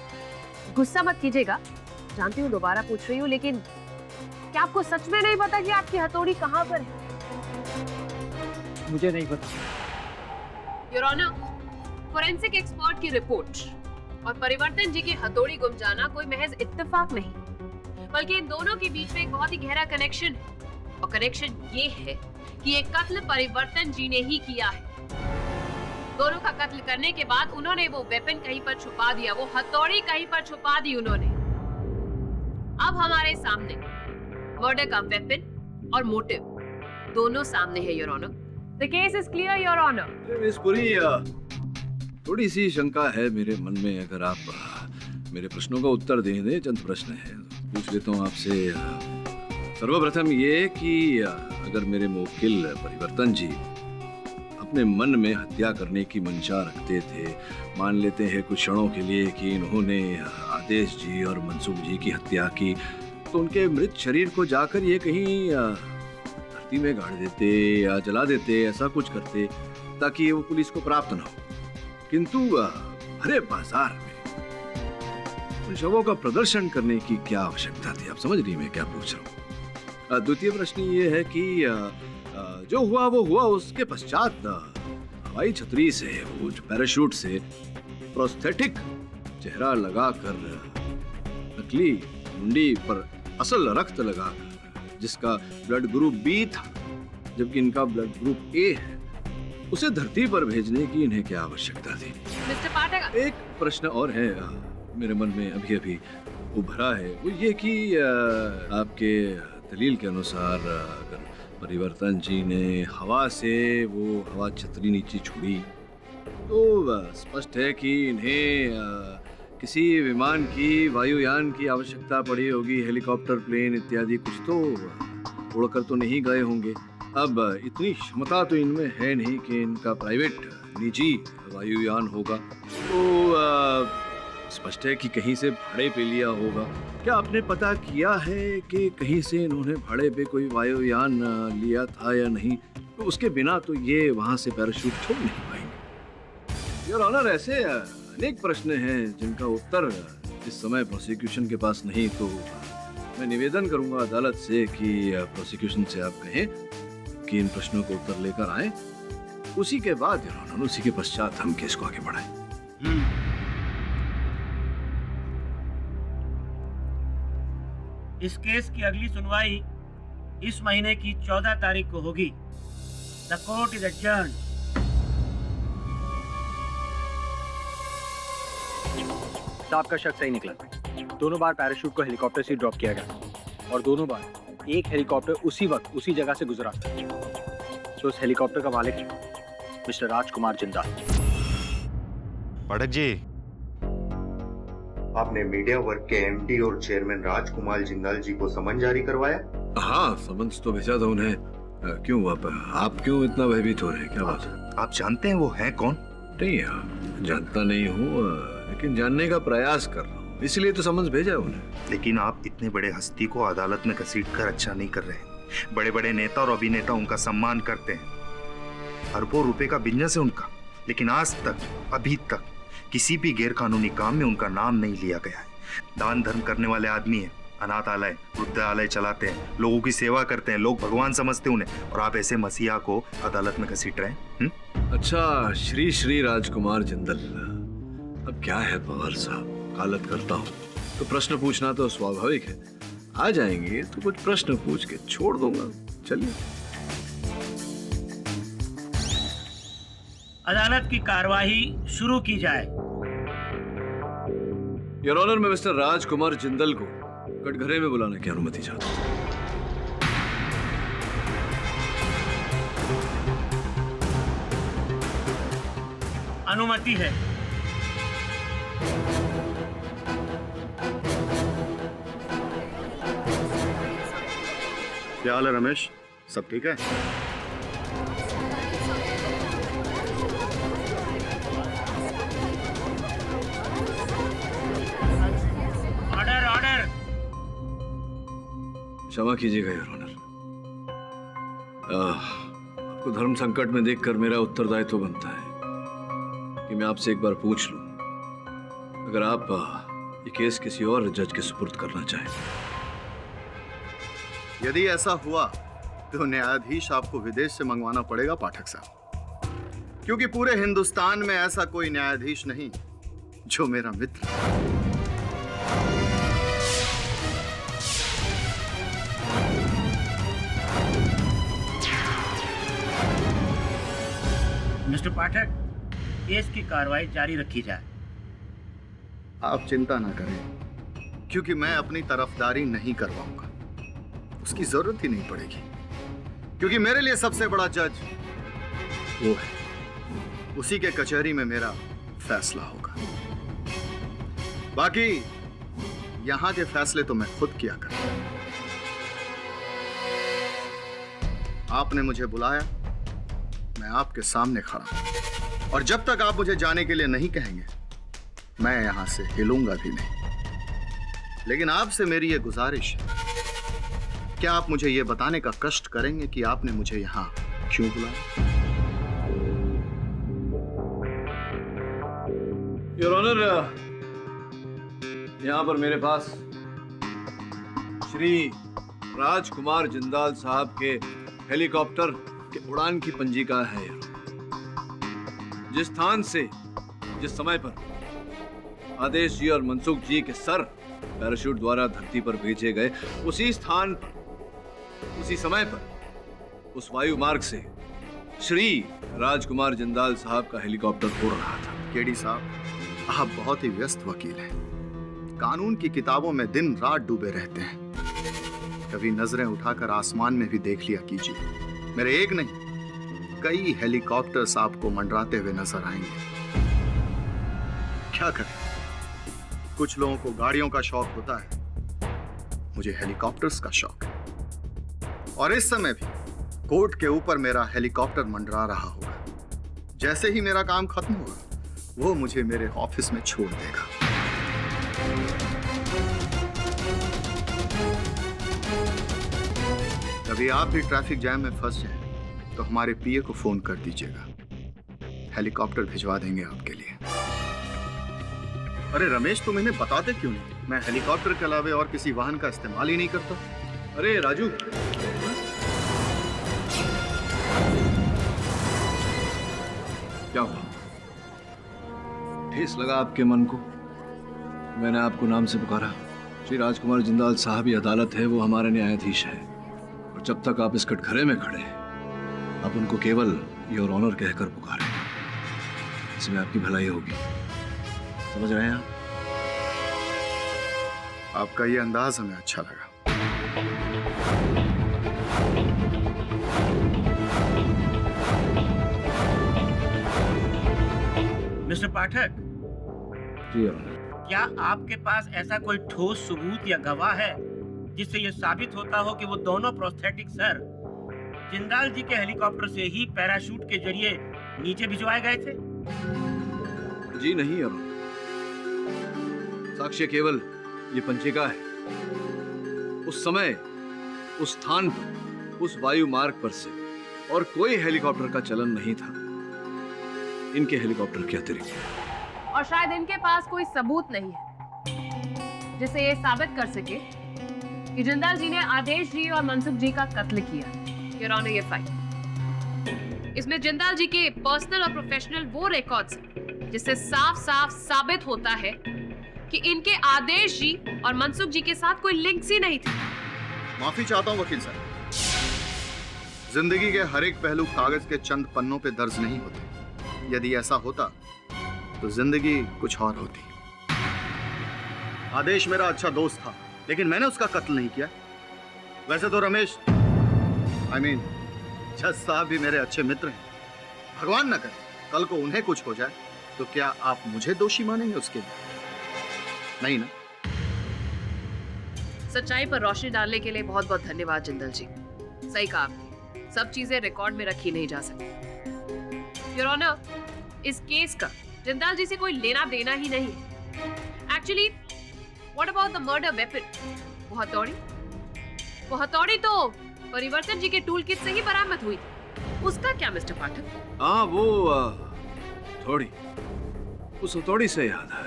Speaker 7: गुस्सा मत कीजिएगा, जानती हूँ दोबारा पूछ रही हूँ, लेकिन क्या आपको सच में नहीं पता कि आपकी हथौड़ी कहाँ पर है?
Speaker 4: मुझे नहीं पता।
Speaker 7: योर ऑनर, फोरेंसिक एक्सपर्ट की रिपोर्ट और परिवर्तन जी की हथौड़ी गुम जाना कोई महज इत्तेफाक नहीं, बल्कि इन दोनों के बीच में एक बहुत ही गहरा कनेक्शन है। और कनेक्शन ये है कि ये कत्ल परिवर्तन जी ने ही किया है। दोनों का कत्ल करने के बाद उन्होंने वो वेपन कहीं पर छुपा दिया, वो हथौड़ी कहीं पर छुपा दी उन्होंने। अब हमारे सामने मर्डर का वेपन और मोटिव दोनों सामने है your honour. The case is clear your honour.
Speaker 8: Miss Puri, थोड़ी सी शंका है मेरे मन में। अगर आप मेरे प्रश्नों का उत्तर दें, चंद प्रश्न है पूछ लेता हूँ आपसे। सर्वप्रथम ये कि अगर मेरे मुवक्किल परिवर्तन जी अपने मन में हत्या करने की मंशा रखते थे, मान लेते हैं कुछ क्षणों के लिए कि इन्होंने आदेश जी और मनसुख जी की हत्या की, तो उनके मृत शरीर को जाकर ये कहीं धरती में गाड़ देते या जला देते, ऐसा कुछ करते ताकि वो पुलिस को प्राप्त न हो। किंतु भरे बाजार में उन शवों का प्रदर्शन करने की क्या आवश्यकता थी? आप समझ रही मैं क्या पूछ रहा हूँ? द्वितीय प्रश्न ये है कि जो हुआ वो हुआ, उसके पश्चात हवाई छतरी से, वो जो पैराशूट से प्रोस्थेटिक चेहरा लगाकर, नकली मुंडी पर असल रक्त लगाकर, जिसका ब्लड ग्रुप बी था जबकि इनका ब्लड ग्रुप ए है, उसे धरती पर भेजने की इन्हें क्या आवश्यकता थी?
Speaker 7: मिस्टर पाठक,
Speaker 8: एक प्रश्न और है मेरे मन में अभी अभी उभरा है, वो ये कि आपके दलील के अनुसार अगर परिवर्तन जी ने हवा से वो हवा छतरी नीचे छोड़ी तो स्पष्ट है कि इन्हें किसी विमान की, वायुयान की आवश्यकता पड़ी होगी, हेलीकॉप्टर, प्लेन इत्यादि कुछ तो उड़कर तो नहीं गए होंगे। अब इतनी क्षमता तो इनमें है नहीं कि इनका प्राइवेट निजी वायुयान होगा, तो स्पष्ट है कि कहीं से भाड़े पे लिया होगा। क्या आपने पता किया है कि कहीं से इन्होंने भाड़े पे कोई वायुयान लिया था या नहीं? तो उसके बिना तो ये वहां से पैराशूट छोड़ नहीं पाएंगे। योर ऑनर, ऐसे अनेक प्रश्न हैं जिनका उत्तर इस समय प्रोसिक्यूशन के पास नहीं, तो मैं निवेदन करूंगा अदालत से कि प्रोसिक्यूशन से आप कहें कि इन प्रश्नों को उत्तर लेकर आए, उसी के बाद योर ऑनर, उसी के पश्चात हम केस को आगे बढ़ाएं।
Speaker 1: इस केस की अगली सुनवाई इस महीने की 14 तारीख को होगी। The court is adjourned.
Speaker 4: साहब का शक सही निकला। दोनों बार पैराशूट को हेलीकॉप्टर से ड्रॉप किया गया और दोनों बार एक हेलीकॉप्टर उसी वक्त उसी जगह से गुजरा। तो उस हेलीकॉप्टर का मालिक मिस्टर राजकुमार जिंदाल।
Speaker 5: पाठक जी, आपने मीडिया वर्क के एमडी और चेयरमैन राजकुमार जिंदाल जी को समन जारी करवाया?
Speaker 8: हाँ, समन्स तो भेजा था उन्हें। क्यों आप क्यों इतना भयभीत हो रहे हैं? क्या बात है?
Speaker 5: आप जानते हैं वो हैं कौन?
Speaker 8: नहीं, जानता नहीं हूँ, लेकिन जानने का प्रयास कर रहा हूँ, इसलिए तो समन्स भेजा है उन्हें।
Speaker 5: लेकिन आप इतने बड़े हस्ती को अदालत में घसीटकर अच्छा नहीं कर रहे। बड़े बड़े नेता और अभिनेता उनका सम्मान करते हैं, अरबों रुपए का बिजनेस है उनका, लेकिन आज तक, अभी तक किसी भी गैर कानूनी काम में उनका नाम नहीं लिया गया है। दान धर्म करने वाले आदमी है, अनाथालय, वृद्धालय चलाते हैं, लोगों की सेवा करते हैं, लोग भगवान समझते उन्हें, और आप ऐसे मसीहा को अदालत में घसीट रहे हैं।
Speaker 8: अच्छा, श्री श्री राजकुमार जिंदल, अब क्या है पवार साहब, वकालत करता हूँ तो प्रश्न पूछना तो स्वाभाविक है। आ जाएंगे तो कुछ प्रश्न पूछ के छोड़ दूंगा। चलिए।
Speaker 1: अदालत की कार्यवाही शुरू की जाए।
Speaker 8: योर ऑनर, मैं मिस्टर राजकुमार जिंदल को कटघरे में बुलाने की अनुमति चाहता हूँ।
Speaker 1: अनुमति है।
Speaker 9: क्या हाल है रमेश, सब ठीक है?
Speaker 1: Order order.
Speaker 8: क्षमा कीजिएगा योर ऑनर, आपको धर्म संकट में देखकर मेरा उत्तरदायित्व बनता है कि मैं आपसे एक बार पूछ लूं, अगर आप ये केस किसी और जज के सुपुर्द करना चाहें।
Speaker 9: यदि ऐसा हुआ तो न्यायाधीश आपको विदेश से मंगवाना पड़ेगा पाठक साहब, क्योंकि पूरे हिंदुस्तान में ऐसा कोई न्यायाधीश नहीं जो मेरा मित्र है।
Speaker 1: मिस्टर पाठक, केस की कार्रवाई जारी रखी जाए।
Speaker 9: आप चिंता ना करें, क्योंकि मैं अपनी तरफदारी नहीं करवाऊंगा, उसकी जरूरत ही नहीं पड़ेगी, क्योंकि मेरे लिए सबसे बड़ा जज वो है, उसी के कचहरी में मेरा फैसला होगा। बाकी यहां के फैसले तो मैं खुद किया करता हूं। आपने मुझे बुलाया, मैं आपके सामने खड़ा हूं, और जब तक आप मुझे जाने के लिए नहीं कहेंगे मैं यहां से हिलूंगा भी नहीं। लेकिन आपसे मेरी ये गुजारिश है, क्या आप मुझे ये बताने का कष्ट करेंगे कि आपने मुझे यहां क्यों बुलाया?
Speaker 8: योर ऑनर, यहां पर मेरे पास श्री राजकुमार जिंदाल साहब के हेलीकॉप्टर के उड़ान की पंजिका है। जिस स्थान से जिस समय पर आदेश जी और मनसुख जी के सर पैराशूट द्वारा धरती पर भेजे गए, उसी स्थान पर उसी समय पर उस वायु मार्ग से श्री राजकुमार जिंदाल साहब का हेलीकॉप्टर उड़ रहा था।
Speaker 9: केडी साहब, आप बहुत ही व्यस्त वकील हैं, कानून की किताबों में दिन रात डूबे रहते हैं। कभी नजरें उठाकर आसमान में भी देख लिया कीजिए, मेरे एक नहीं कई हेलीकॉप्टर्स आपको मंडराते हुए नजर आएंगे। क्या करें, कुछ लोगों को गाड़ियों का शौक होता है, मुझे हेलीकॉप्टर्स का शौक है। और इस समय भी कोर्ट के ऊपर मेरा हेलीकॉप्टर मंडरा रहा होगा। जैसे ही मेरा काम खत्म होगा, वो मुझे मेरे ऑफिस में छोड़ देगा। कभी आप भी ट्रैफिक जैम में फंस जाएं, तो हमारे पीए को फोन कर दीजिएगा, हेलीकॉप्टर भिजवा देंगे आपके लिए। अरे रमेश, तुम इन्हें बताते क्यों नहीं? मैं हेलीकॉप्टर के अलावा और किसी वाहन का इस्तेमाल ही नहीं करता।
Speaker 8: अरे राजू, क्या हुआ? ठेस लगा आपके मन को? मैंने आपको नाम से पुकारा। श्री राजकुमार जिंदाल साहब, ये अदालत है, वो हमारे न्यायाधीश है, और जब तक आप इस कटघरे में खड़े हैं, आप उनको केवल योर ऑनर कहकर पुकारें। इसमें आपकी भलाई होगी, समझ रहे हैं आप?
Speaker 9: आपका ये अंदाज हमें अच्छा लगा।
Speaker 1: मिस्टर पाठक,
Speaker 8: जी योर ऑनर।
Speaker 1: क्या आपके पास ऐसा कोई ठोस सबूत या गवाह है जिससे यह साबित होता हो कि वो दोनों प्रोस्थेटिक सर जिंदाल जी के हेलीकॉप्टर से ही पैराशूट के जरिए नीचे भिजवाए गए थे?
Speaker 8: जी नहीं योर ऑनर, साक्ष्य केवल ये पंचिका है। उस समय, उस स्थान पर, उस वायु मार्ग पर से और कोई हेलीकॉप्टर का चलन नहीं था, इनके हेलीकॉप्टर के अतिरिक्त।
Speaker 7: और शायद इनके पास कोई सबूत नहीं है जिसे ये साबित कर सके कि जिंदाल जी ने आदेश जी और मनसुख जी का कत्ल किया। योर ऑनर, ये फाइल, इसमें जिंदाल जी के पर्सनल और प्रोफेशनल वो रिकॉर्ड्स हैं जिससे साफ साफ साबित होता है कि इनके आदेश जी और मनसुख जी के साथ कोई लिंक्स ही नहीं थे।
Speaker 9: माफी चाहता हूं वकील साहब, जिंदगी के हर एक पहलू कागज के चंद पन्नों पे दर्ज नहीं होते। यदि ऐसा होता तो जिंदगी कुछ और होती। आदेश मेरा अच्छा दोस्त था, लेकिन मैंने उसका कत्ल नहीं किया। वैसे तो रमेश जज साहब भी मेरे अच्छे मित्र हैं। भगवान न करे कल को उन्हें कुछ हो जाए तो क्या आप मुझे दोषी मानेंगे उसके लिए? नहीं ना?
Speaker 7: सच्चाई पर रोशनी डालने के लिए बहुत बहुत धन्यवाद जिंदल जी। सही कहा आपने, सब चीजें रिकॉर्ड में रखी नहीं जा सकती। योर ऑनर, इस केस का जिंदल जी से कोई लेना देना ही नहीं। Actually what about the murder weapon? हथौड़ी तो परिवर्तन जी के टूल किट से ही बरामद हुई थी। उसका क्या मिस्टर पाठक?
Speaker 8: हाँ, वो थोड़ी उस हथौड़ी से याद है,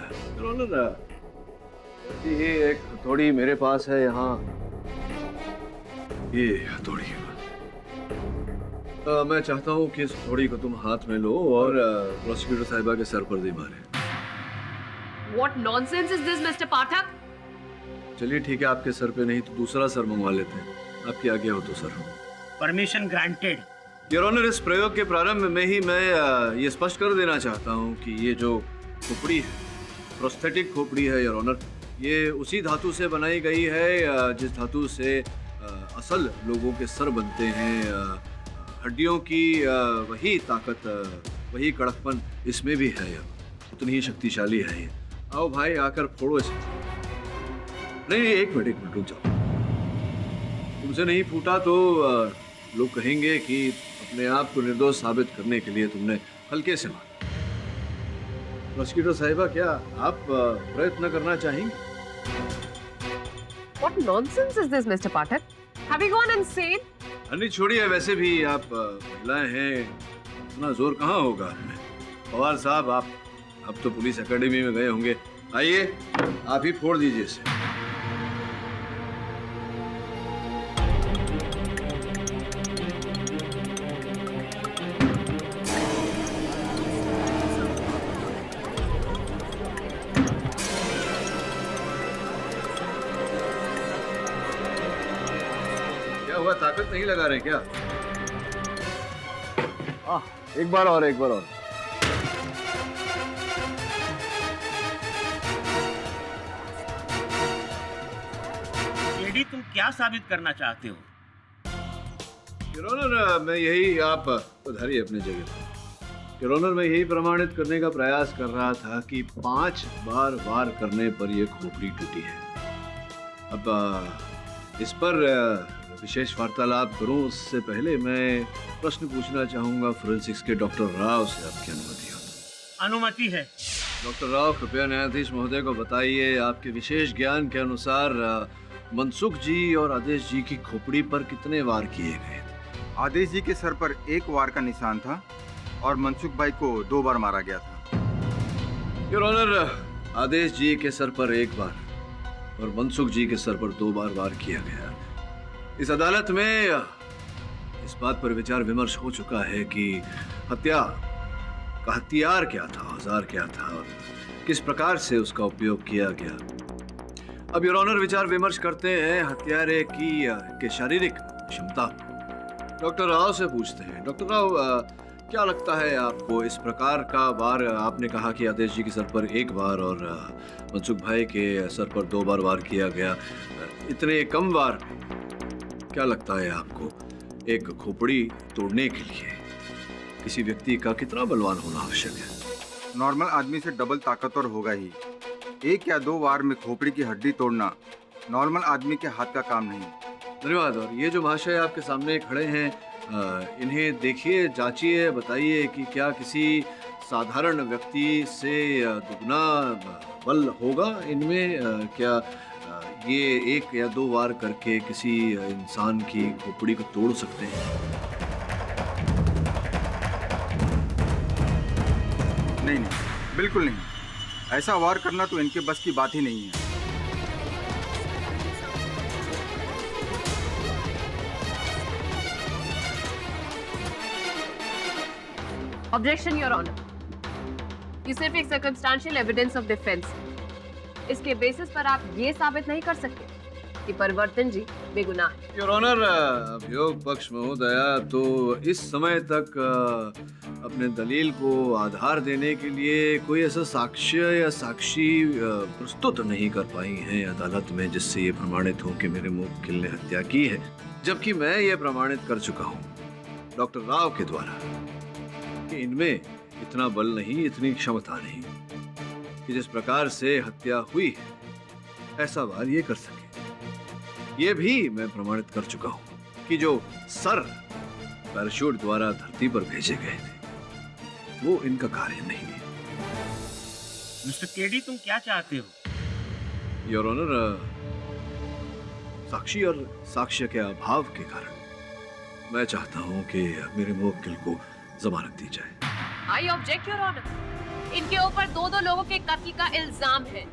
Speaker 8: ये एक हथौड़ी मेरे पास है यहाँ, ये हथौड़ी। मैं चाहता हूँ कि इस हथौड़ी को तुम हाथ में लो और प्रोसिक्यूटर साहिबा के सर पर दे मारे।
Speaker 7: What nonsense is this, Mr. पाठक?
Speaker 8: चलिए ठीक है, आपके सर पे नहीं तो दूसरा सर मंगवा लेते हैं। आपकी आज्ञा हो तो sir.
Speaker 1: Permission granted.
Speaker 8: Your honour, इस प्रयोग के प्रारंभ में ही मैं ये स्पष्ट कर देना चाहता हूँ कि ये जो खोपड़ी है, प्रोस्थेटिक खोपड़ी है योर ऑनर, ये उसी धातु से बनाई गई है जिस धातु से असल लोगों के सर बनते हैं। हड्डियों की वही ताकत, वही कड़कपन इसमें भी है, उतनी ही शक्तिशाली है ये। आओ भाई, आकर फोड़ो इसे। नहीं, एक मिनट रुक जाओ। तुमसे नहीं फूटा तो लोग कहेंगे कि अपने आप को निर्दोष साबित करने के लिए तुमने हल्के से मारा। प्रोसिक्यूटर साहिबा, क्या आप प्रयत्न करना चाहेंगे?
Speaker 7: What nonsense is this, Mr. Pathak? Have you gone insane?
Speaker 8: नहीं छोड़िए, वैसे भी आप महिलाएं हैं, इतना जोर कहाँ होगा हमें। पवार साहब, आप तो पुलिस एकेडमी में गए होंगे, आइए आप ही फोड़ दीजिए इसे। क्या हुआ, ताकत नहीं लगा रहे क्या? एक बार और।
Speaker 1: केडी, तुम क्या साबित करना चाहते हो?
Speaker 8: योर ऑनर, मैं यही, आप उधारिए अपनी जगह। योर ऑनर, मैं यही प्रमाणित करने का प्रयास कर रहा था कि 5 बार वार करने पर यह खोपड़ी टूटी है। अब इस पर विशेष वार्तालाप करूं उससे पहले मैं प्रश्न पूछना चाहूंगा फोरेंसिक्स के डॉक्टर राव से, आपकी अनुमति हो?
Speaker 1: अनुमति है।
Speaker 8: डॉक्टर राव, कृपया न्यायाधीश महोदय को बताइए, आपके विशेष ज्ञान के अनुसार मनसुख जी और आदेश जी की खोपड़ी पर कितने वार किए गए थे?
Speaker 6: आदेश जी के सर पर 1 वार का निशान था और मनसुख भाई को 2 बार मारा गया था।
Speaker 8: योर ऑनर, आदेश जी के सर पर 1 बार और मनसुख जी के सर पर 2 बार वार किया गया। इस अदालत में इस बात पर विचार विमर्श हो चुका है कि हत्या का हथियार क्या था, औजार क्या था और किस प्रकार से उसका उपयोग किया गया। अब योर ऑनर, विचार विमर्श करते हैं हत्यारे की शारीरिक क्षमता। डॉक्टर राव से पूछते हैं। डॉक्टर राव, क्या लगता है आपको, इस प्रकार का वार, आपने कहा कि आदेश जी के सर पर 1 बार और मनसुख भाई के सर पर 2 बार वार किया गया, इतने कम वार, क्या लगता है आपको एक खोपड़ी तोड़ने के लिए किसी व्यक्ति का कितना बलवान होना आवश्यक है?
Speaker 6: नॉर्मल आदमी से डबल ताकतवर होगा ही। 1 या 2 वार में खोपड़ी की हड्डी तोड़ना नॉर्मल आदमी के हाथ का काम नहीं।
Speaker 8: धन्यवाद। और ये जो महाशय आपके सामने खड़े हैं, इन्हें देखिए, जांचिए, बताइए कि क्या किसी साधारण व्यक्ति से दुगना बल होगा इनमें? क्या ये 1 या 2 वार करके किसी इंसान की खोपड़ी को तोड़ सकते हैं?
Speaker 6: नहीं, बिल्कुल नहीं। ऐसा वार करना तो इनके बस की बात ही नहीं है।
Speaker 7: ऑब्जेक्शन योर ऑनर, ये सिर्फ एक सर्कमस्टेंशियल एविडेंस ऑफ डिफेंस। इसके बेसिस पर आप ये साबित नहीं कर सकते कि परिवर्तन जी बेगुनाह है।
Speaker 8: योर ऑनर, अभियोग पक्ष महोदया तो इस समय तक अपने दलील को आधार देने के लिए कोई ऐसा साक्ष्य या साक्षी प्रस्तुत नहीं कर पाई हैं अदालत में जिससे ये प्रमाणित हो कि मेरे मुवक्किल ने हत्या की है, जबकि मैं ये प्रमाणित कर चुका हूँ डॉक्टर राव के द्वारा कि इनमें इतना बल नहीं, इतनी क्षमता नहीं कि जिस प्रकार से हत्या हुई है ऐसा वार ये कर सके। ये भी मैं प्रमाणित कर चुका हूँ कि जो सर पैराशूट द्वारा धरती पर भेजे गए थे वो इनका कार्य नहीं है।
Speaker 1: मिस्टर केडी, तुम क्या चाहते हो?
Speaker 8: योर ऑनर, साक्षी और साक्ष्य के अभाव के कारण मैं चाहता हूं कि मेरे मुवक्किल को जमानत दी जाए।
Speaker 7: I object your honour. इनके ऊपर दो लोगों के कत्ल का इल्जाम है।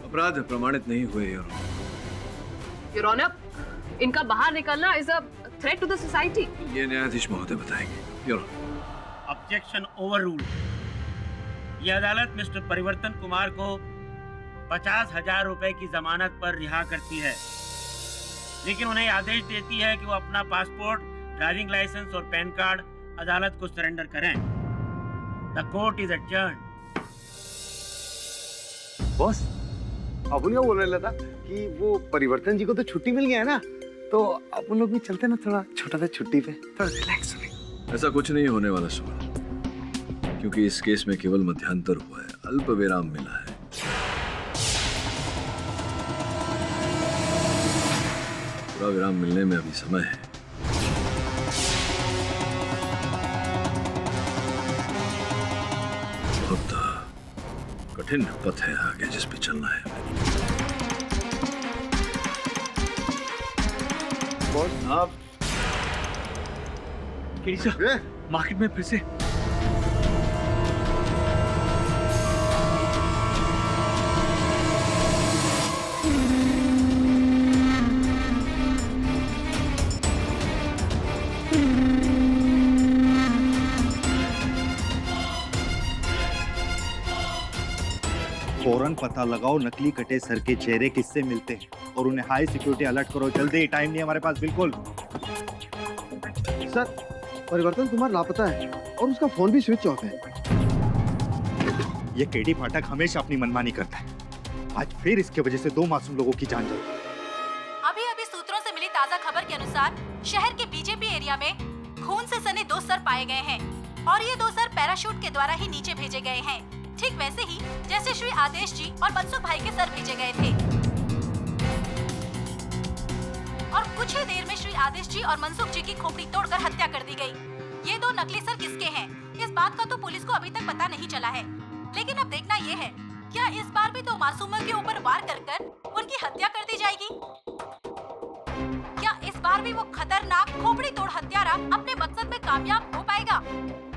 Speaker 8: अपराध प्रमाणित नहीं हुए योर ऑनर।
Speaker 7: योर ऑनर, इनका बाहर निकलना is a threat to the society.
Speaker 8: ये न्यायाधीश महोदय बताएंगे। Your honour.
Speaker 1: Objection overruled. ये अदालत मिस्टर परिवर्तन कुमार को 50,000 रुपए की जमानत पर रिहा करती है, लेकिन उन्हें आदेश देती है कि वो अपना पासपोर्ट, ड्राइविंग लाइसेंस और पैन कार्ड अदालत को सरेंडर करें। The court is adjourned.
Speaker 9: Boss, अपन क्या बोल रहे था कि वो परिवर्तन जी को तो छुट्टी मिल गया है ना, तो अपन लोग भी चलते ना थोड़ा छोटा सा छुट्टी पे, थोड़ा रिलैक्स हो।
Speaker 8: ऐसा कुछ नहीं होने वाला सुमन, क्योंकि इस केस में केवल मध्यांतर हुआ है, अल्प विराम मिला है। पूरा विराम मिलने में अभी समय है। बहुत कठिन पथ है आगे जिस पे चलना है।
Speaker 9: बॉस, आप
Speaker 4: केडी सर, मार्केट में फिर से
Speaker 5: फौरन पता लगाओ नकली कटे सर के चेहरे किससे मिलते हैं और उन्हें हाई सिक्योरिटी अलर्ट करो जल्दी, टाइम नहीं हमारे पास बिल्कुल।
Speaker 9: सर, परिवर्तन कुमार लापता है और उसका फोन भी स्विच ऑफ है।
Speaker 5: ये केडी फाटक हमेशा अपनी मनमानी करता है, आज फिर इसके वजह से 2 मासूम लोगों की जान गई।
Speaker 11: अभी सूत्रों से मिली ताजा खबर के अनुसार शहर के बीजेपी एरिया में खून से सने 2 सर पाए गए हैं और ये 2 सर पैराशूट के द्वारा ही नीचे भेजे गए हैं, ठीक वैसे ही जैसे श्री आदेश जी और मनसुख भाई के सर भेजे गए थे। और कुछ ही देर में श्री आदेश जी और मनसुख जी की खोपड़ी तोड़कर हत्या कर दी गई। ये 2 नकली सर किसके हैं, इस बात का तो पुलिस को अभी तक पता नहीं चला है, लेकिन अब देखना ये है क्या इस बार भी 2 मासूमों के ऊपर वार कर उनकी हत्या कर दी जाएगी। क्या इस बार भी वो खतरनाक खोपड़ी तोड़ हत्यारा अपने मकसद में कामयाब हो पाएगा?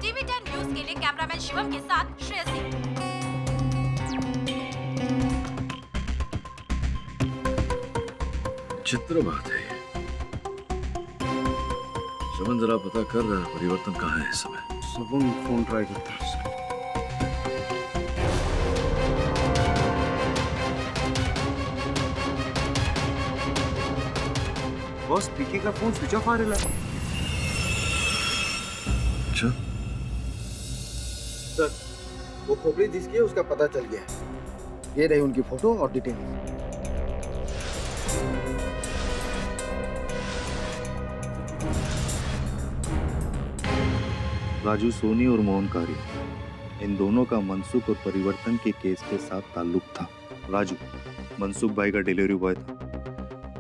Speaker 11: टीवी 10 न्यूज के लिए कैमरामैन शिवम के साथ श्रेयस सिंह।
Speaker 8: चित्र बात है। शमन जरा पता कर परिवर्तन कहाँ है इस समय।
Speaker 9: सबन फोन ट्राई करता है। बॉस, पीके का फोन स्विच ऑफ आ रहा है।
Speaker 8: अच्छा
Speaker 9: सर, वो खोपड़ी जिसकी है उसका पता चल गया है। ये रही उनकी फोटो और डिटेल।
Speaker 5: राजू सोनी और मोहन कारी, इन दोनों का मनसुख और परिवर्तन के केस के साथ ताल्लुक था। राजू मनसुख भाई का डिलीवरी बॉय था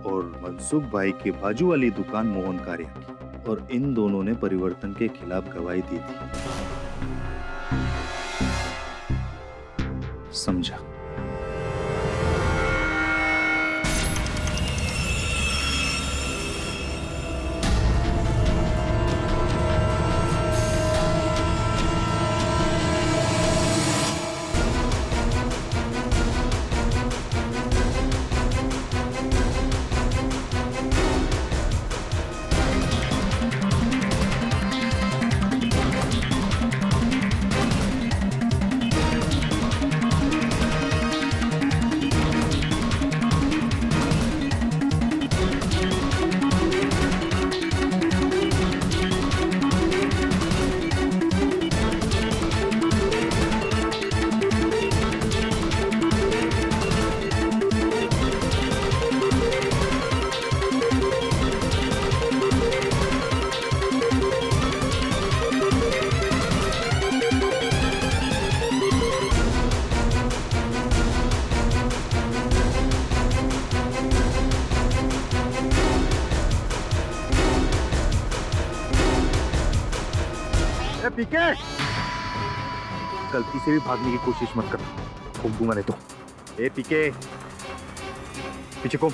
Speaker 5: और मनसुख भाई के बाजू वाली दुकान मोहन कारिया की, और इन दोनों ने परिवर्तन के खिलाफ गवाही दी थी। समझा?
Speaker 9: पीके, गलती से भी भागने की कोशिश मत कर, ठोक दूंगा नहीं तो। ए पीके, पीछे को।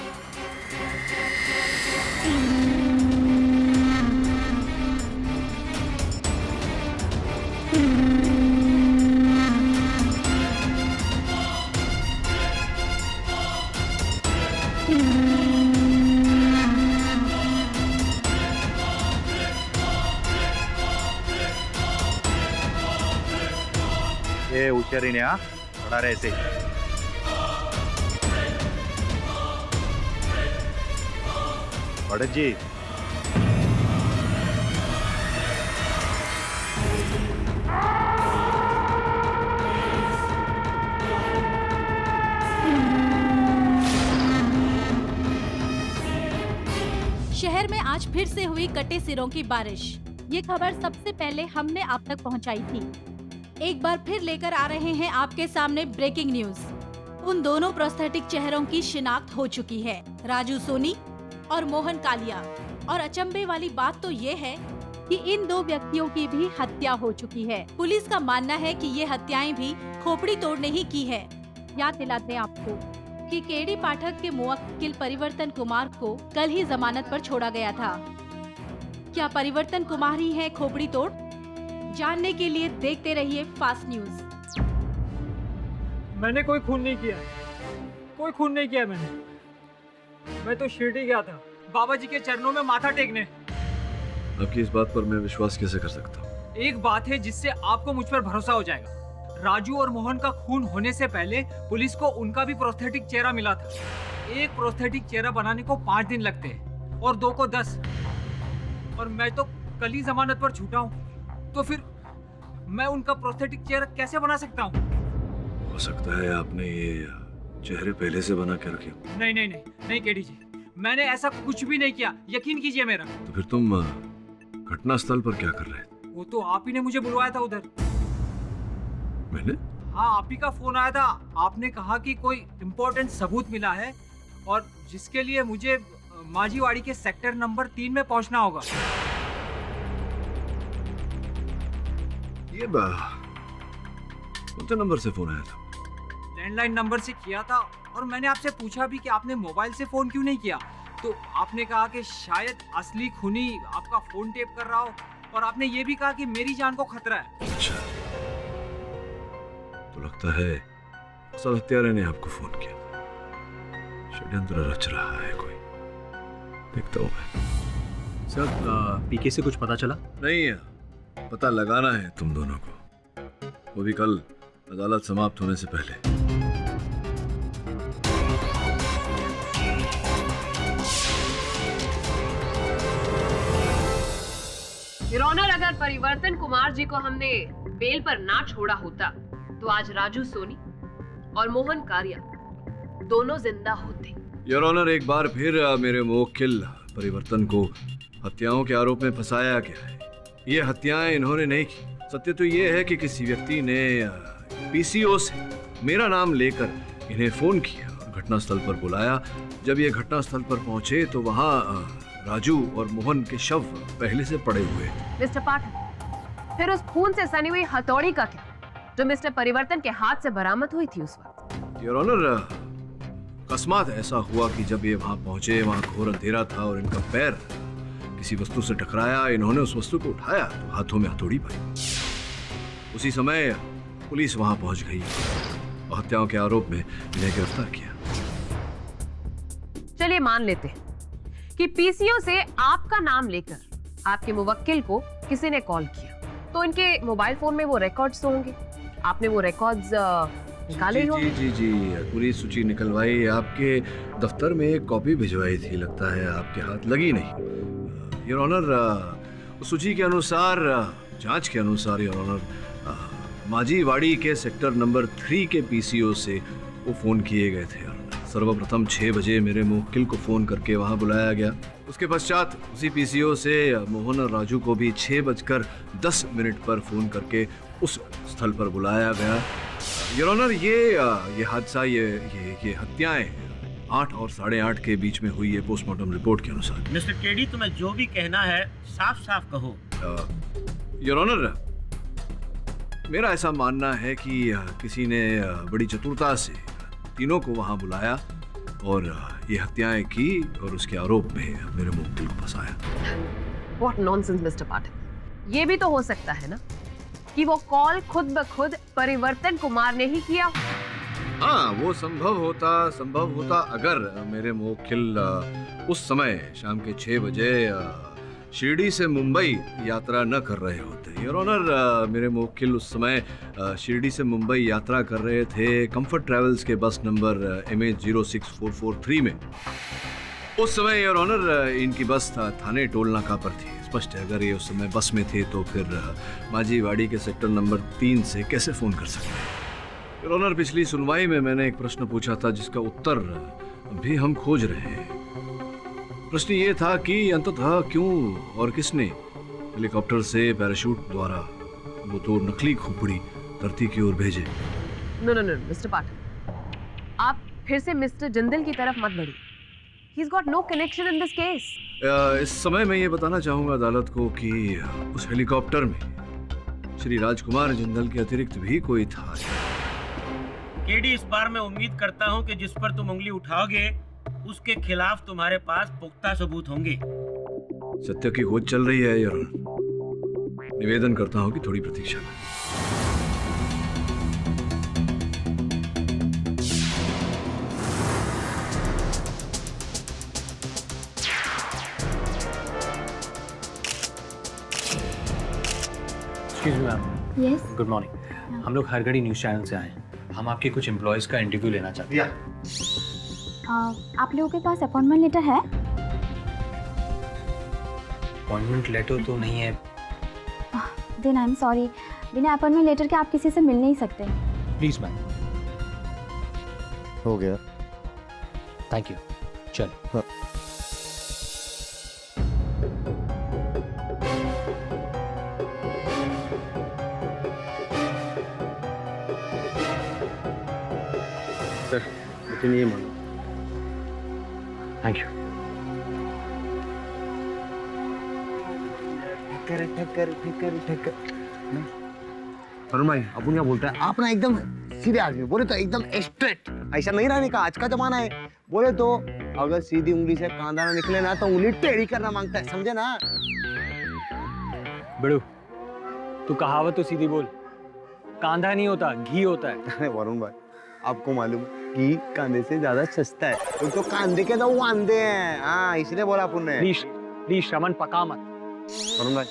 Speaker 9: ए हुशारी ने, हाँ खड़ा रहे ऐसे। भड़क जी,
Speaker 11: शहर में आज फिर से हुई कटे सिरों की बारिश। ये खबर सबसे पहले हमने आप तक पहुंचाई थी। एक बार फिर लेकर आ रहे हैं आपके सामने ब्रेकिंग न्यूज। उन दोनों प्रोस्थेटिक चेहरों की शिनाख्त हो चुकी है, राजू सोनी और मोहन कालिया। और अचंभे वाली बात तो ये है कि इन दो व्यक्तियों की भी हत्या हो चुकी है। पुलिस का मानना है कि ये हत्याएं भी खोपड़ी तोड़ने ही की है। याद दिलाते हैं आपको कि केडी पाठक के मुवक्किल परिवर्तन कुमार को कल ही जमानत पर छोड़ा गया था। क्या परिवर्तन कुमार ही है खोपड़ी तोड़? जानने के लिए देखते रहिए फास्ट न्यूज।
Speaker 10: मैंने कोई खून नहीं किया, कोई खून नहीं किया मैंने। मैं तो शिरडी गया था बाबा जी के चरणों में माथा टेकने।
Speaker 8: आपकी इस बात पर मैं विश्वास कैसे कर सकता हूँ?
Speaker 10: एक बात है जिससे आपको मुझ पर भरोसा हो जाएगा। राजू और मोहन का खून होने से पहले पुलिस को उनका भी प्रोस्थेटिक चेहरा मिला था। एक प्रोस्थेटिक चेहरा बनाने को 5 दिन लगते हैं और 2 को 10। और मैं तो कल ही जमानत पर छूटा हूँ, तो फिर मैं उनका प्रोस्थेटिक चेहरा कैसे बना सकता हूँ?
Speaker 8: हो सकता है आपने ये चेहरे पहले से बना के रखे हो।
Speaker 10: नहीं नहीं नहीं नहीं केडी जी, मैंने ऐसा कुछ भी नहीं किया, यकीन कीजिए मेरा।
Speaker 8: तो फिर तुम घटना स्थल पर क्या कर रहे थे?
Speaker 10: वो तो आप ही ने मुझे बुलवाया था उधर।
Speaker 8: मैंने?
Speaker 10: हाँ, आप ही का फोन आया था। आपने कहा कि कोई इम्पोर्टेंट सबूत मिला है और जिसके लिए मुझे माझीवाड़ी के सेक्टर नंबर 3 में पहुंचना होगा।
Speaker 8: ये कौन से नंबर से फोन आया था?
Speaker 10: लैंडलाइन नंबर से किया था और मैंने आपसे पूछा भी कि आपने मोबाइल से फोन क्यों नहीं किया, तो आपने कहा कि शायद असली खूनी आपका फोन टेप कर रहा हो, और आपने ये भी कहा कि मेरी जान को खतरा है।
Speaker 8: अच्छा, तो लगता है असल हत्यारे ने आपको फोन किया। षड्यंत्र रच रहा है कोई, देखता हूँ मैं।
Speaker 4: सर, पीके से कुछ पता चला?
Speaker 8: नहीं, पता लगाना है तुम दोनों को, वो भी कल अदालत समाप्त होने से पहले।
Speaker 7: योर ऑनर, अगर परिवर्तन कुमार जी को हमने बेल पर ना छोड़ा होता तो आज राजू सोनी और मोहन कालिया दोनों जिंदा होते।
Speaker 8: योर ऑनर, एक बार फिर मेरे मुवक्किल परिवर्तन को हत्याओं के आरोप में फंसाया गया है। ये हत्याएं इन्होंने नहीं की। सत्य तो ये है कि किसी व्यक्ति ने पीसीओ से मेरा नाम लेकर इन्हें फोन किया और घटनास्थल पर बुलाया। जब ये घटनास्थल पर पहुंचे तो वहां राजू और मोहन के शव पहले से पड़े हुए।
Speaker 7: मिस्टर पाठक, फिर उस खून से सनी हुई हथौड़ी का क्या, जो मिस्टर परिवर्तन के हाथ से बरामद हुई थी उस वक्त?
Speaker 8: योर ऑनर, अकस्मात ऐसा हुआ कि जब ये वहां पहुंचे, वहां घोर अंधेरा था और इनका पैर किसी वस्तु से टकराया। इन्होंने उस वस्तु को उठाया तो हाथों में हथौड़ी पाई। उसी समय पुलिस वहां पहुंच गई और हत्याओं के आरोप में इन्हें गिरफ्तार किया।
Speaker 7: चलिए मान लेते हैं कि पीसीओ से आपका नाम लेकर आपके मुवक्किल को किसी ने कॉल किया, तो इनके मोबाइल फोन में वो रिकॉर्ड्स होंगे। आपने वो रिकॉर्ड्स निकाले ही होंगे।
Speaker 8: जी जी जी, पूरी सूची निकलवाई, आपके दफ्तर में एक कॉपी भिजवाई थी, लगता है आपके हाथ लगी नहीं। योर ऑनर, सूची के अनुसार, जांच के अनुसार योर ऑनर, माझीवाड़ी के सेक्टर नंबर 3 के पीसीओ से वो फोन किए गए थे। सर्वप्रथम 6 बजे मेरे मुवक्किल को फोन करके वहां बुलाया गया। उसके पश्चात उसी पीसीओ से मोहन और राजू को भी 6:10 पर फोन करके उस स्थल पर बुलाया गया। योर ऑनर, ये हादसा, ये हत्याएं 8 और 8:30 के बीच में हुई है पोस्टमार्टम रिपोर्ट के अनुसार।
Speaker 1: मिस्टर केडी, तुम्हें जो भी कहना है साफ साफ कहो।
Speaker 8: योर ऑनर, मेरा ऐसा मानना है कि किसी ने बड़ी चतुरता से तीनों को वहां बुलाया और ये हत्याएं की और उसके आरोप में मेरे मुवक्किल को फंसाया।
Speaker 7: व्हाट नॉनसेंस मिस्टर पाठक। ये भी तो हो सकता है ना कि वो कॉल खुद ब खुद परिवर्तन कुमार ने ही किया।
Speaker 8: हाँ, वो संभव होता अगर मेरे मुवक्किल उस समय शाम के 6 बजे शिरडी से मुंबई यात्रा न कर रहे होते। योर ऑनर, मेरे मुवक्किल उस समय शिरडी से मुंबई यात्रा कर रहे थे कंफर्ट ट्रैवल्स के बस नंबर MH06443 में। उस समय योर ऑनर इनकी बस थाने टोल नाका पर थी। स्पष्ट है, अगर ये उस समय बस में थे तो फिर माजीवाड़ी के सेक्टर नंबर 3 से कैसे फोन कर सकते हैं। योर ऑनर, पिछली सुनवाई में मैंने एक प्रश्न पूछा था जिसका उत्तर भी हम खोज रहे हैं। प्रश्न ये था कि अंततः क्यों और किसने हेलीकॉप्टर से पैराशूट द्वारा वो 2 नकली खोपड़ी धरती की ओर भेजे।
Speaker 7: नो नो नो मिस्टर पाठक, आप फिर से मिस्टर जिंदल की तरफ मत बढ़िए। He's got no connection in this case.
Speaker 8: इस समय मैं ये बताना चाहूंगा अदालत को कि उस हेलीकॉप्टर में श्री राजकुमार जिंदल के अतिरिक्त भी कोई था।
Speaker 1: केडी, इस बार मैं उम्मीद करता हूं कि जिस पर तुम उंगली उठाओगे उसके खिलाफ तुम्हारे पास पुख्ता सबूत होंगे।
Speaker 8: सत्य की खोज चल रही है योर ऑनर। निवेदन करता हूं कि थोड़ी प्रतीक्षा करें।
Speaker 4: Excuse me ma'am.
Speaker 3: Yes.
Speaker 4: Good morning. हम लोग हर घड़ी न्यूज़ चैनल से आए हैं। हम आपके कुछ एम्प्लॉयज़ का इंटरव्यू लेना चाहते हैं।
Speaker 3: आप लोगों के पास अपॉइंटमेंट लेटर है?
Speaker 4: अपॉइंटमेंट लेटर तो नहीं है।
Speaker 3: देन आई एम सॉरी, बिना अपॉइंटमेंट लेटर के आप किसी से मिल नहीं सकते।
Speaker 4: Please ma'am.
Speaker 9: हो गया।
Speaker 4: Thank you. चलो।
Speaker 9: सर, लेकिन ये मानो।
Speaker 4: Thank you.
Speaker 9: अरुण भाई, अपन क्या बोलता है, आप ना एकदम सीधे आदमी, बोले तो एकदम स्ट्रेट। ऐसा नहीं रहने का, आज का जमाना है। बोले तो अगर सीधी उंगली से कांदा ना निकले ना तो उंगली टेढ़ी करना मांगता है, समझे ना?
Speaker 4: बड़ू, तू कहावत तो सीधी बोल। कांधा नहीं होता, घी होता है।
Speaker 9: अरे वरुण भाई, आपको मालूम कि कांधे से ज्यादा सस्ता है। तो कांधे के तो वांदे हैं। हाँ, इसलिए बोला अपन ने।
Speaker 4: प्लीज श्रवण पका मत।
Speaker 9: वरुण भाई,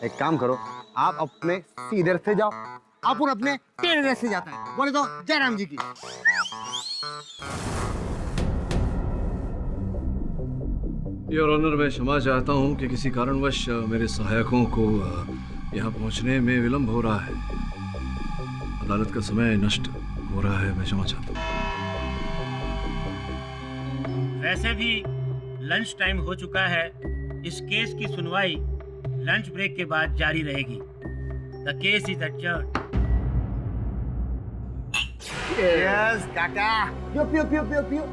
Speaker 9: एक काम करो, आप अपने सीधे रास्ते जाओ, अपन अपने टेढ़े रास्ते जाता है। बोले तो जयराम जी की।
Speaker 8: योर ऑनर, मैं क्षमा चाहता हूं कि किसी कारणवश मेरे सहायकों को यहाँ पहुंचने में विलंब हो रहा है। अदालत का समय नष्ट हो रहा है, मैं क्षमा चाहता हूं।
Speaker 1: वैसे भी लंच टाइम हो चुका है। इस केस की सुनवाई लंच ब्रेक के बाद जारी रहेगी। The case is adjourned.
Speaker 9: Yes काका, पियो पियो पियो पियो पियो।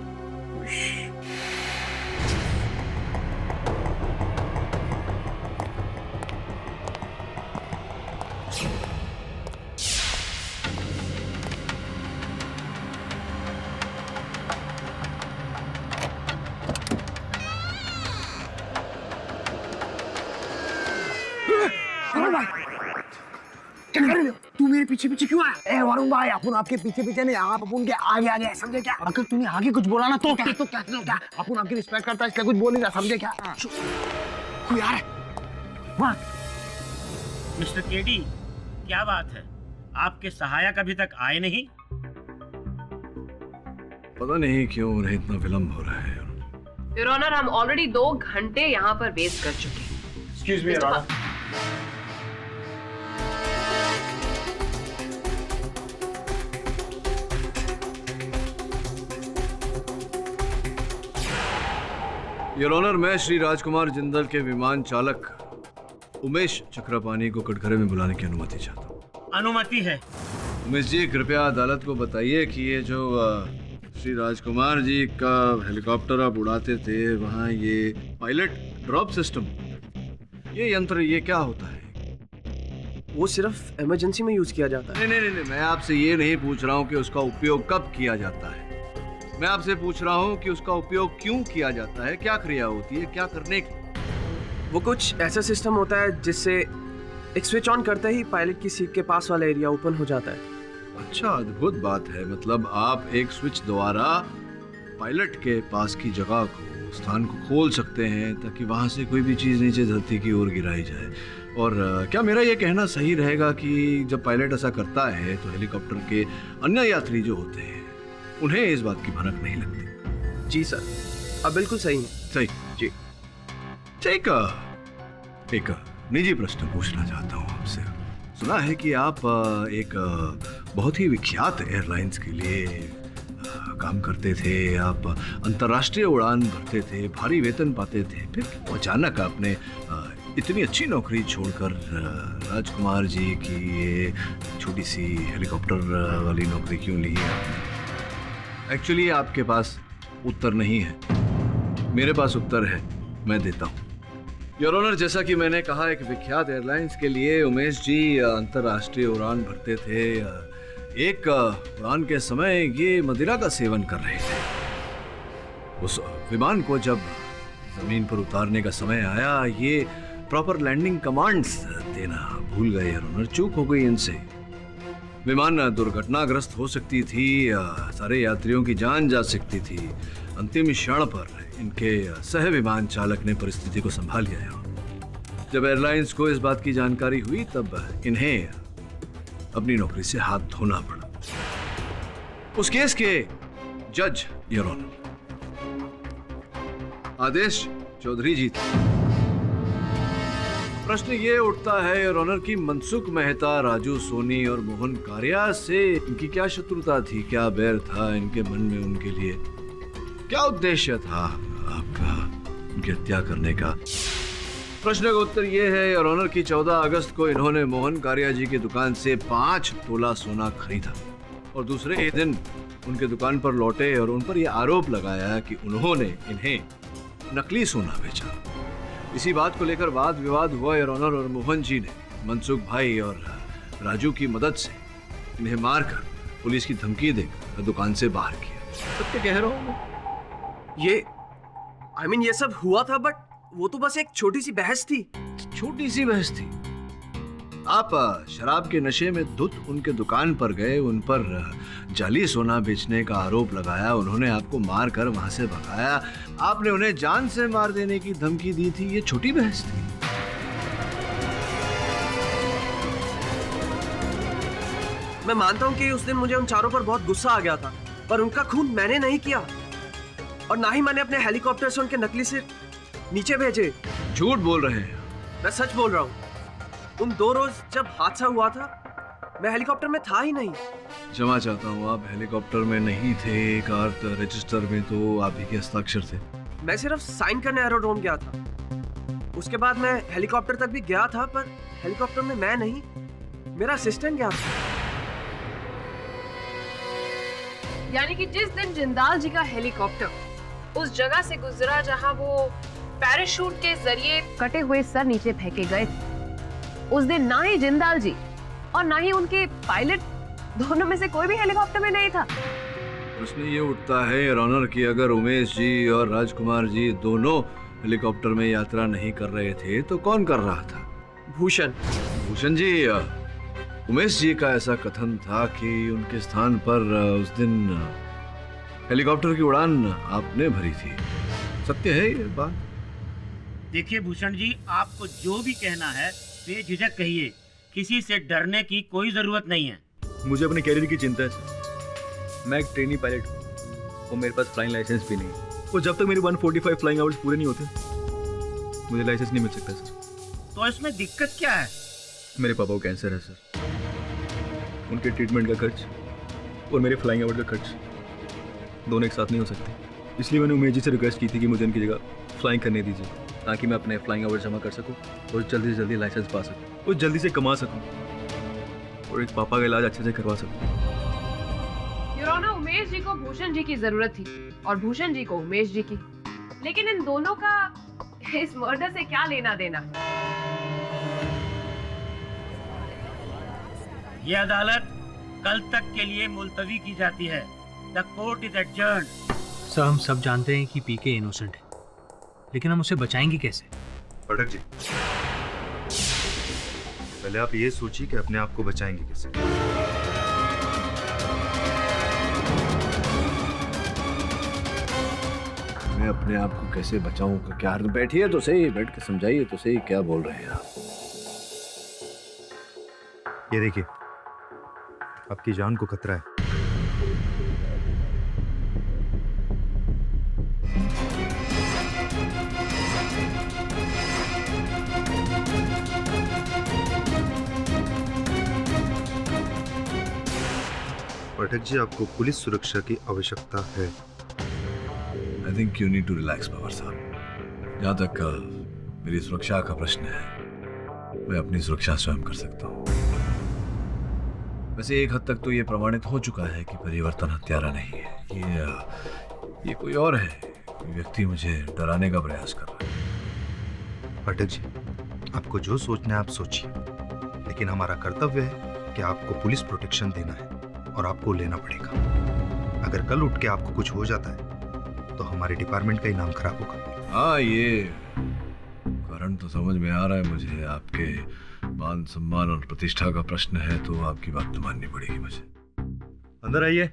Speaker 9: तू मेरे पीछे पीछे क्यों आया? ए वरुण भाई, अपन आपके पीछे पीछे नहीं, आप अपन के आगे आगे, समझे क्या? अगर तूने आगे कुछ बोला ना तो क्या? अपन आपकी रिस्पेक्ट करता है, इसलिए कुछ बोल नहीं रहा, समझे क्या? तू यार वाह।
Speaker 1: मिस्टर केडी, क्या बात है? आपके सहायक अभी तक आए नहीं?
Speaker 8: पता नहीं क्यों उन्हें इतना विलंब हो रहा है।
Speaker 7: योर ऑनर, हम ऑलरेडी 2 घंटे यहाँ पर वेस्ट कर चुके हैं।
Speaker 4: Excuse me your honour.
Speaker 8: Your honour, मैं श्री राजकुमार जिंदल के विमान चालक उमेश चक्रपाणी को कटघरे में बुलाने की अनुमति चाहता हूँ।
Speaker 1: अनुमति है।
Speaker 8: उमेश जी, कृपया अदालत को बताइए कि ये जो श्री राजकुमार जी का हेलीकॉप्टर आप उड़ाते थे, वहाँ ये पायलट ड्रॉप सिस्टम, ये यंत्र, ये क्या होता है?
Speaker 12: वो सिर्फ इमरजेंसी में यूज किया जाता है।
Speaker 8: नहीं, मैं आपसे ये नहीं पूछ रहा हूँ कि उसका उपयोग कब किया जाता है। मैं आपसे पूछ रहा हूँ कि उसका उपयोग क्यों किया जाता है, क्या क्रिया होती है, क्या करने की।
Speaker 12: वो कुछ ऐसा सिस्टम होता है जिससे एक स्विच ऑन करते ही पायलट की सीट के पास वाला एरिया ओपन हो जाता है।
Speaker 8: अच्छा, अद्भुत बात है। मतलब आप एक स्विच द्वारा पायलट के पास की जगह को, स्थान को खोल सकते हैं ताकि वहां से कोई भी चीज नीचे धरती की ओर गिराई जाए। और क्या मेरा ये कहना सही रहेगा कि जब पायलट ऐसा करता है तो हेलीकॉप्टर के अन्य यात्री जो होते हैं उन्हें इस बात की भनक नहीं लगती?
Speaker 12: जी सर, अब बिल्कुल सही है।
Speaker 8: सही जी। एक निजी प्रश्न पूछना चाहता हूँ आपसे। सुना है कि आप एक बहुत ही विख्यात एयरलाइंस के लिए काम करते थे, आप अंतर्राष्ट्रीय उड़ान भरते थे, भारी वेतन पाते थे, फिर अचानक आपने इतनी अच्छी नौकरी छोड़कर राजकुमार जी की ये छोटी सी हेलीकॉप्टर वाली नौकरी क्यों ली है? एक्चुअली आपके पास उत्तर नहीं है, मेरे पास उत्तर है, मैं देता हूँ। योर ऑनर, जैसा कि मैंने कहा, एक विख्यात एयरलाइंस के लिए उमेश जी अंतर्राष्ट्रीय उड़ान भरते थे। एक उड़ान के समय ये मदिरा का सेवन कर रहे थे। उस विमान को जब जमीन पर उतारने का समय आया, ये प्रॉपर लैंडिंग कमांड्स देना भूल गए योर ऑनर, चूक हो गई इनसे। विमान दुर्घटनाग्रस्त हो सकती थी, सारे यात्रियों की जान जा सकती थी। अंतिम क्षण पर इनके सह विमान चालक ने परिस्थिति को संभाल लिया। जब एयरलाइंस को इस बात की जानकारी हुई तब इन्हें अपनी नौकरी से हाथ धोना पड़ा। उस केस के जज योर ऑनर आदेश चौधरी जी थे। प्रश्न ये उठता है योर ऑनर कि मनसुख मेहता, राजू सोनी और मोहन कारिया से इनकी क्या शत्रुता थी, क्या बैर था इनके मन में उनके लिए, क्या उद्देश्य था आपका उनकी हत्या करने का? प्रश्न का उत्तर यह है योर ऑनर कि 14 अगस्त को इन्होंने मोहन कारिया जी की दुकान से 5 तोला सोना खरीदा और दूसरे ही दिन उनके दुकान पर लौटे और उन पर यह आरोप लगाया कि उन्होंने इन्हें नकली सोना बेचा। इसी बात को लेकर वाद विवाद हुआ योर ऑनर, और मोहन जी ने मनसुख भाई और राजू की मदद से इन्हें मारकर पुलिस की धमकी देकर दुकान से बाहर किया। सत्य कह रहा हूँ
Speaker 12: ये ये सब हुआ था, बट वो तो बस एक छोटी सी बहस थी।
Speaker 8: छोटी सी बहस थी? आप शराब के नशे में धुत उनके दुकान पर गए, उन पर जाली सोना बेचने का आरोप लगाया, उन्होंने आपको मार कर वहां से भगाया, आपने उन्हें जान से मार देने की धमकी दी थी। ये छोटी बहस थी?
Speaker 12: मैं मानता हूँ कि उस दिन मुझे उन चारों पर बहुत गुस्सा आ गया था, पर उनका खून मैंने नहीं किया और ना ही मैंने अपने हेलीकॉप्टर से उनके नकली सिर नीचे भेजे।
Speaker 8: झूठ बोल रहे हैं?
Speaker 12: मैं सच बोल रहा हूँ। उन 2 रोज जब हादसा हुआ था मैं हेलीकॉप्टर में था ही नहीं।
Speaker 8: क्षमा चाहता हूँ, आप हेलीकॉप्टर में नहीं थे, कार रजिस्टर में तो आप ही के हस्ताक्षर थे।
Speaker 12: मैं सिर्फ साइन करने एरोड्रोम गया था। उसके बाद मैं हेलीकॉप्टर तक भी गया था, पर हेलीकॉप्टर में मैं नहीं, मेरा असिस्टेंट गया था।
Speaker 7: यानी कि जिस दिन जिंदाल जी का हेलीकॉप्टर उस जगह से गुजरा जहां वो पैराशूट के जरिए कटे हुए सर नीचे फेंके गए थे, उस दिन ना ही जिंदाल जी और ना ही उनके पायलट, दोनों में से कोई भी हेलीकॉप्टर में नहीं था।
Speaker 8: प्रश्न ये उठता है योर ऑनर कि अगर उमेश जी और राजकुमार जी दोनों हेलीकॉप्टर में यात्रा नहीं कर रहे थे तो कौन कर रहा था?
Speaker 12: भूषण।
Speaker 8: भूषण जी, उमेश जी का ऐसा कथन था कि उनके स्थान पर उस दिन हेलीकॉप्टर की उड़ान आपने भरी थी। सत्य है ये बात?
Speaker 1: देखिए भूषण जी, आपको जो भी कहना है बेझिझक कहिए, किसी से डरने की कोई जरूरत नहीं है।
Speaker 4: मुझे अपने कैरियर की चिंता है सर। मैं एक ट्रेनी पायलट हूँ और मेरे पास फ्लाइंग लाइसेंस भी नहीं है, और जब तक मेरे 145 फ्लाइंग आवर्स पूरे नहीं होते मुझे लाइसेंस नहीं मिल सकता सर।
Speaker 1: तो इसमें दिक्कत क्या है?
Speaker 4: मेरे पापा को कैंसर है सर, उनके ट्रीटमेंट का खर्च और मेरे फ्लाइंग आवर का खर्च दोनों एक साथ नहीं हो सकते। इसलिए मैंने उमेश जी से रिक्वेस्ट की थी कि मुझे उनकी जगह फ्लाइंग करने दीजिए, ताकि मैं अपने फ्लाइंग आवर जमा कर सकूं और जल्दी से जल्दी लाइसेंस पा सकूं और जल्दी से कमा सकूं और एक पापा का इलाज अच्छे से करवा सकूं।
Speaker 7: योर ऑनर, उमेश जी को भूषण जी की जरूरत थी और भूषण जी को उमेश जी की, लेकिन इन दोनों का इस मर्डर से क्या लेना देना?
Speaker 1: ये अदालत कल तक के लिए मुलतवी की जाती है। The court is adjourned.
Speaker 4: Sir हम सब जानते हैं कि पीके इनोसेंट है, लेकिन हम उसे बचाएंगे कैसे?
Speaker 5: पाठक जी, पहले आप ये सोचिए कि अपने आप को बचाएंगे कैसे।
Speaker 8: मैं अपने आप को कैसे बचाऊं का क्या अर्थ? बैठिए तो सही, बैठ के समझाइए तो सही, क्या बोल रहे हैं आप?
Speaker 5: ये देखिए, आपकी जान को खतरा है। पाठक जी, आपको पुलिस सुरक्षा की आवश्यकता है।
Speaker 8: I think you need to relax Pawar साहब। जहाँ तक मेरी सुरक्षा का प्रश्न है, मैं अपनी सुरक्षा स्वयं कर सकता हूँ। वैसे एक हद तक तो ये प्रमाणित हो चुका है कि परिवर्तन हत्यारा नहीं है। ये कोई और है। कोई व्यक्ति मुझे डराने का प्रयास कर रहा है।
Speaker 5: पाठक जी, आपको जो सोचना है आप सोचिए, लेकिन हमारा कर्तव्य है कि आपको पुलिस प्रोटेक्शन देना है और आपको लेना पड़ेगा। अगर कल उठ के आपको कुछ हो जाता है तो हमारे डिपार्टमेंट का ही नाम खराब होगा।
Speaker 8: हाँ, ये कारण तो समझ में आ रहा है मुझे। आपके मान सम्मान और प्रतिष्ठा का प्रश्न है तो आपकी बात तो माननी पड़ेगी मुझे।
Speaker 5: अंदर आइए।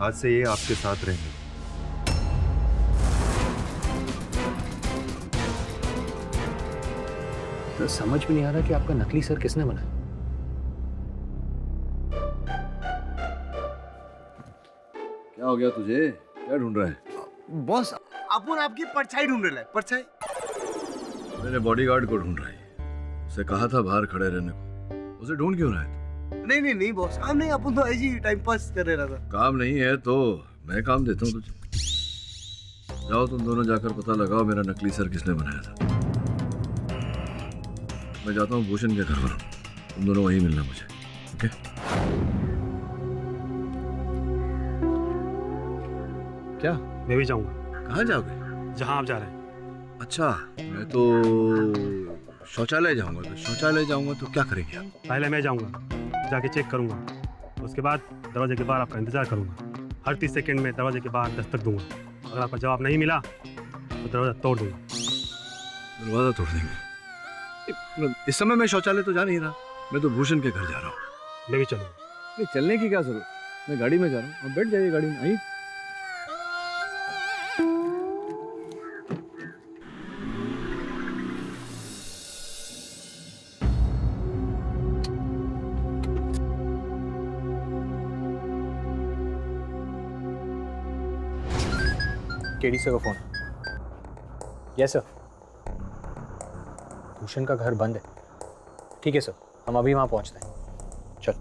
Speaker 5: आज से ये आपके साथ रहेंगे।
Speaker 4: तो समझ में नहीं आ रहा कि आपका नकली सर किसने बनाया।
Speaker 8: क्या हो गया तुझे? क्या ढूंढ रहा है?
Speaker 9: बॉस, अपन आपकी परछाई ढूंढ रहा है। परछाई?
Speaker 8: मेरे बॉडीगार्ड को ढूंढ रहा है। उसे कहा था बाहर खड़े रहने को। उसे ढूंढ क्यों रहा है?
Speaker 9: नहीं बॉस, काम नहीं, अपन तो ऐसे ही टाइम पास कर रहा था।
Speaker 8: काम नहीं है तो मैं काम देता हूँ तुझे। जाओ तुम दोनों जाकर पता लगाओ मेरा नकली सर किसने बनाया था। मैं जाता हूँ भूषण के घर पर। तुम दोनों वहीं मिलना मुझे, ओके? क्या?
Speaker 13: मैं भी जाऊंगा।
Speaker 8: कहाँ जाओगे?
Speaker 13: जहाँ आप जा रहे हैं।
Speaker 8: अच्छा, मैं तो शौचालय जाऊंगा। तो शौचालय जाऊंगा तो क्या करेंगे आप?
Speaker 13: पहले मैं जाऊंगा, जाके चेक करूंगा, उसके बाद दरवाजे के बाहर आपका इंतजार करूंगा। हर 30 सेकंड में दरवाजे के बाहर दस्तक दूंगा। अगर आपका जवाब नहीं मिला तो दरवाजा तोड़ दूंगा।
Speaker 8: दरवाजा तोड़ देंगे? इस समय मैं शौचालय तो जा नहीं रहा, मैं तो भूषण के घर जा रहा हूँ।
Speaker 13: मैं भी चलूंगा।
Speaker 8: नहीं, चलने की क्या जरूरत? मैं गाड़ी में जा रहा हूँ, आप बैठ जाइए गाड़ी में। आइए।
Speaker 4: केडी सर का फोन। Yes sir. भूषण का घर बंद है। ठीक है सर, हम अभी वहां पहुंचते हैं। चल।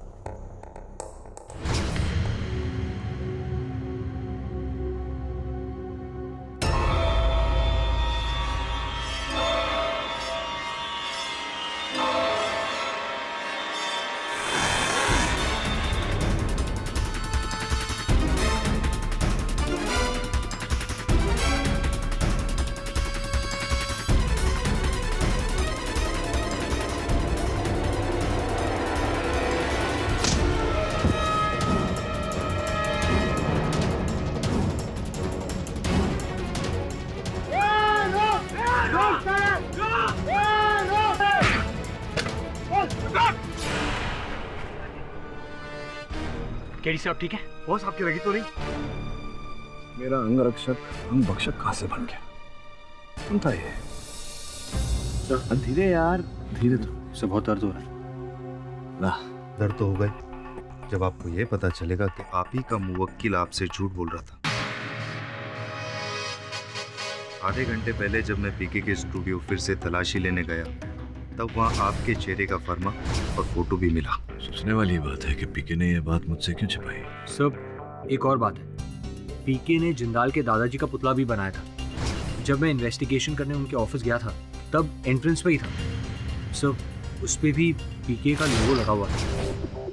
Speaker 4: केडी साहब ठीक है?
Speaker 9: बॉस, आपकी लगी तो नहीं?
Speaker 8: मेरा अंगरक्षक अंग भक्षक कहाँ से बन गया? कौन था ये? धीरे यार, धीरे। तो
Speaker 4: उसे बहुत दर्द हो रहा है।
Speaker 8: ना,
Speaker 5: दर्द तो होगा ही जब आपको ये पता चलेगा कि आप ही का मुवक्किल आपसे झूठ बोल रहा था। आधे घंटे पहले जब मैं पीके के स्टूडियो फिर से तलाशी लेने गया, तब वहाँ आपके चेहरे का फर्मा और फोटो भी मिला।
Speaker 8: सोचने वाली बात है कि पीके ने यह बात मुझसे क्यों छिपाई?
Speaker 4: सब एक और बात है, पीके ने जिंदाल के दादाजी का पुतला भी बनाया था। जब मैं इन्वेस्टिगेशन करने उनके ऑफिस गया था तब एंट्रेंस पे ही था। सब उस पे भी पीके का लोगो लगा हुआ था।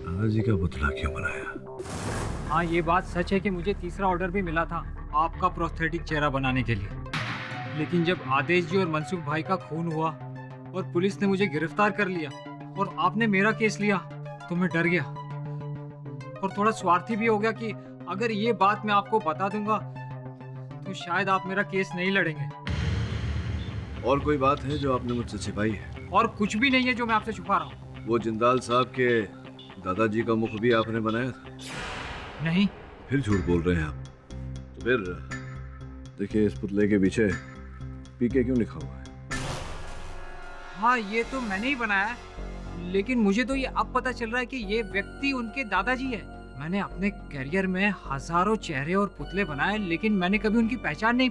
Speaker 8: दादाजी का पुतला क्यों बनाया?
Speaker 10: हाँ, ये बात सच है कि मुझे तीसरा ऑर्डर भी मिला था आपका प्रोस्थेटिक चेहरा बनाने के लिए, लेकिन जब आदेश जी और मनसुख भाई का खून हुआ और पुलिस ने मुझे गिरफ्तार कर लिया और आपने मेरा केस लिया तो मैं डर गया और थोड़ा स्वार्थी भी हो गया कि अगर ये बात मैं आपको बता दूंगा तो शायद आप मेरा केस नहीं लड़ेंगे।
Speaker 8: और कोई बात है जो आपने मुझसे छिपाई है?
Speaker 10: और कुछ भी नहीं है जो मैं आपसे छुपा रहा हूँ।
Speaker 8: वो जिंदाल साहब के दादाजी का मुख भी आपने बनाया था?
Speaker 10: नहीं।
Speaker 8: फिर झूठ बोल रहे हैं आप। तो फिर देखिए, इस पुतले के पीछे पीके क्यों लिखा हुआ है?
Speaker 10: हाँ, ये तो मैंने ही बनाया है, लेकिन मुझे तो ये अब पता चल रहा है कि ये व्यक्ति उनके दादाजी है। मैंने अपने करियर में हजारों चेहरे और पुतले बनाए, लेकिन मैंने कभी उनकी पहचान नहीं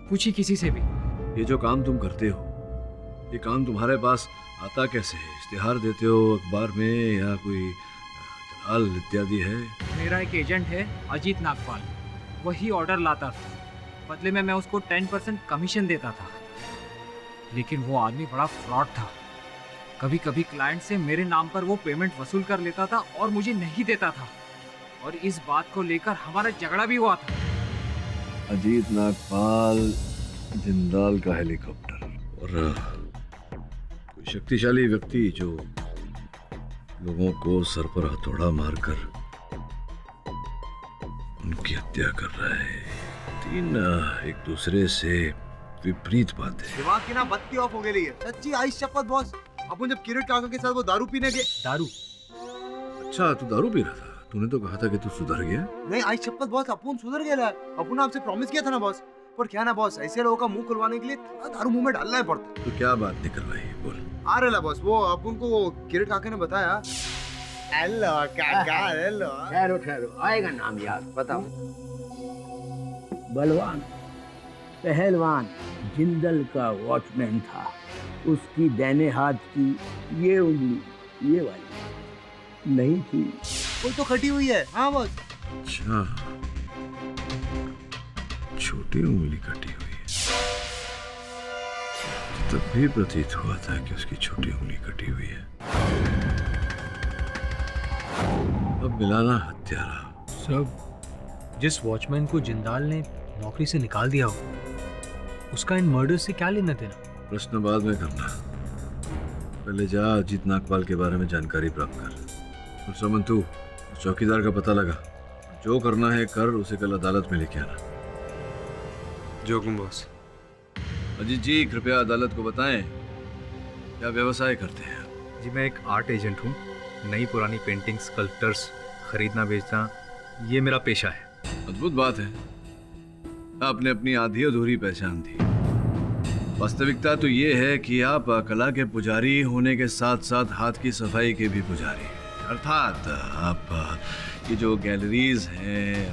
Speaker 10: पूछी किसी से भी।
Speaker 8: ये जो काम तुम करते हो, ये काम तुम्हारे पास आता कैसे है? इश्तिहार देते हो अखबार में या कोई दलाल इत्यादि है?
Speaker 10: मेरा एक एजेंट है अजीत नागपाल, वही ऑर्डर लाता था, बदले में मैं उसको 10% कमीशन देता था। लेकिन वो आदमी बड़ा फ्रॉड था। कभी कभी क्लाइंट से मेरे नाम पर वो पेमेंट वसूल कर लेता था और मुझे नहीं देता था, और इस बात को लेकर हमारा झगड़ा भी हुआ था।
Speaker 8: अजीत नागपाल, जिंदाल का हेलीकॉप्टर और कोई शक्तिशाली व्यक्ति जो लोगों को सर पर हथौड़ा मारकर उनकी हत्या कर रहा है। तीन एक दूसरे से विपरीत बातें।
Speaker 9: दिमाग की ना बत्ती ऑफ हो गई है। सच्ची आई शपथ बॉस, अपन जब किरीट काका के साथ वो दारू पीने गए।
Speaker 4: दारू?
Speaker 8: अच्छा, तू दारू पी रहा था? तूने तो कहा था कि तू सुधर गया।
Speaker 9: नहीं आई शपथ बॉस, अपन सुधर गया। अपन आपसे प्रॉमिस किया था ना बॉस। पर क्या ना बॉस, ऐसे लोगों का मुंह खुलवाने के लिए थोड़ा दारू मुंह में डालना ही पड़ता है।
Speaker 8: तो क्या बात निकल रही, बोल।
Speaker 9: आ रहा बॉस, वो अपन को किरीट काका ने बताया। हेलो काका, हेलो।
Speaker 1: ठहरो ठहरो, आएगा नाम याद, बताओ। बलवान पहलवान जिंदल का वॉचमैन था। उसकी दाहिने हाथ की ये उंगली, ये वाली नहीं थी।
Speaker 9: वो तो कटी हुई है। हाँ बॉस।
Speaker 8: अच्छा, छोटी उंगली कटी हुई है। तब भी प्रतीत हुआ था कि उसकी छोटी उंगली कटी हुई है। अब मिलाना हत्यारा।
Speaker 4: सब जिस वॉचमैन को जिंदाल ने नौकरी से निकाल दिया हो, उसका इन मर्डर से क्या लेना देना?
Speaker 8: प्रश्न बाद में करना, पहले जा अजीत नागपाल के बारे में जानकारी प्राप्त कर। और समन, तू चौकीदार का पता लगा, जो करना है कर, उसे कल अदालत में लेके आना।
Speaker 6: जो हुकुम बॉस।
Speaker 8: अजीत जी, कृपया अदालत को बताएं क्या व्यवसाय करते हैं?
Speaker 14: जी, मैं एक आर्ट एजेंट हूँ। नई पुरानी पेंटिंग्स, स्कल्पचर्स खरीदना बेचना ये मेरा पेशा है।
Speaker 8: अद्भुत बात है, आपने अपनी आधी अधूरी पहचान दी। वास्तविकता तो ये है कि आप कला के पुजारी होने के साथ साथ हाथ की सफाई के भी पुजारी हैं। अर्थात आप ये जो गैलरीज हैं,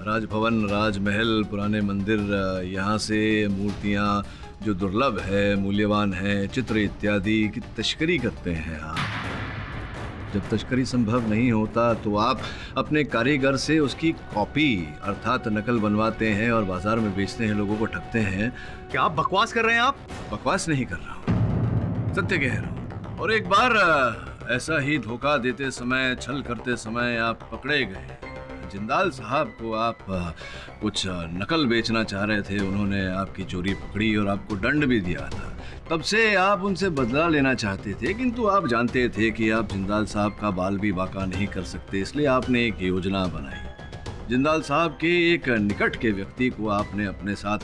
Speaker 8: राजभवन, राजमहल, पुराने मंदिर, यहाँ से मूर्तियाँ जो दुर्लभ है, मूल्यवान है, चित्र इत्यादि की तस्करी करते हैं आप। जब तस्करी संभव नहीं होता तो आप अपने कारीगर से उसकी कॉपी अर्थात नकल बनवाते हैं और बाजार में बेचते हैं, लोगों को ठगते हैं।
Speaker 14: क्या आप बकवास कर रहे हैं? आप
Speaker 8: बकवास नहीं कर रहा हूँ, सत्य कह रहा हूँ। और एक बार ऐसा ही धोखा देते समय, छल करते समय आप पकड़े गए। जिंदाल साहब को आप कुछ नकल बेचना चाह रहे थे, उन्होंने आपकी चोरी पकड़ी और आपको दंड भी दिया था। तब से आप उनसे बदला लेना चाहते थे, किंतु आप जानते थे कि आप जिंदाल साहब का बाल भी बाका नहीं कर सकते, इसलिए आपने एक योजना बनाई। जिंदाल साहब के एक निकट के व्यक्ति को आपने अपने साथ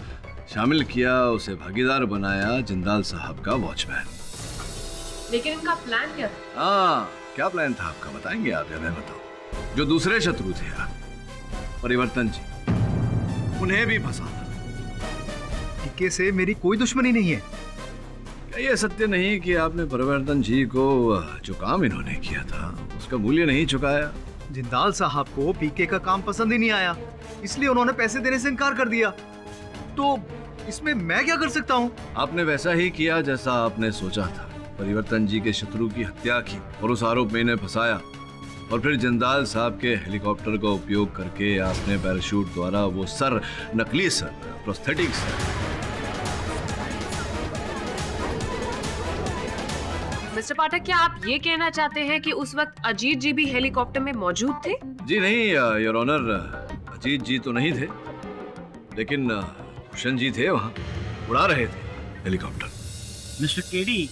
Speaker 8: शामिल किया, उसे भागीदार बनाया, जिंदाल साहब का वॉचमैन।
Speaker 7: लेकिन इनका प्लान क्या था?
Speaker 8: हाँ, क्या प्लान था आपका, बताएंगे आप या मैं बताऊं? जो दूसरे शत्रु थे आप, परिवर्तन जी, उन्हें भी फंसाना।
Speaker 14: टीके से मेरी कोई दुश्मनी नहीं है।
Speaker 8: क्या ये सत्य नहीं कि आपने परिवर्तन जी को जो काम इन्होंने किया था उसका मूल्य नहीं चुकाया?
Speaker 14: जिंदाल साहब को पीके का काम पसंद ही नहीं आया, इसलिए उन्होंने पैसे देने से इनकार कर दिया। तो इसमें मैं क्या कर सकता हूँ?
Speaker 8: आपने वैसा ही किया जैसा आपने सोचा था। परिवर्तन जी के शत्रु की हत्या की और उस आरोप में इन्हें फंसाया, और फिर जिंदाल साहब के हेलीकॉप्टर का उपयोग करके आपने पैराशूट द्वारा वो सर, नकली सर, प्रोस्थेटिक सर।
Speaker 7: मिस्टर पाठक, क्या आप ये कहना चाहते हैं कि उस वक्त अजीत जी भी हेलीकॉप्टर में मौजूद थे?
Speaker 8: जी नहीं योर ऑनर, अजीत जी तो नहीं थे, लेकिन भूषण जी थे, वहाँ उड़ा रहे थे हेलीकॉप्टर।
Speaker 1: मिस्टर केडी,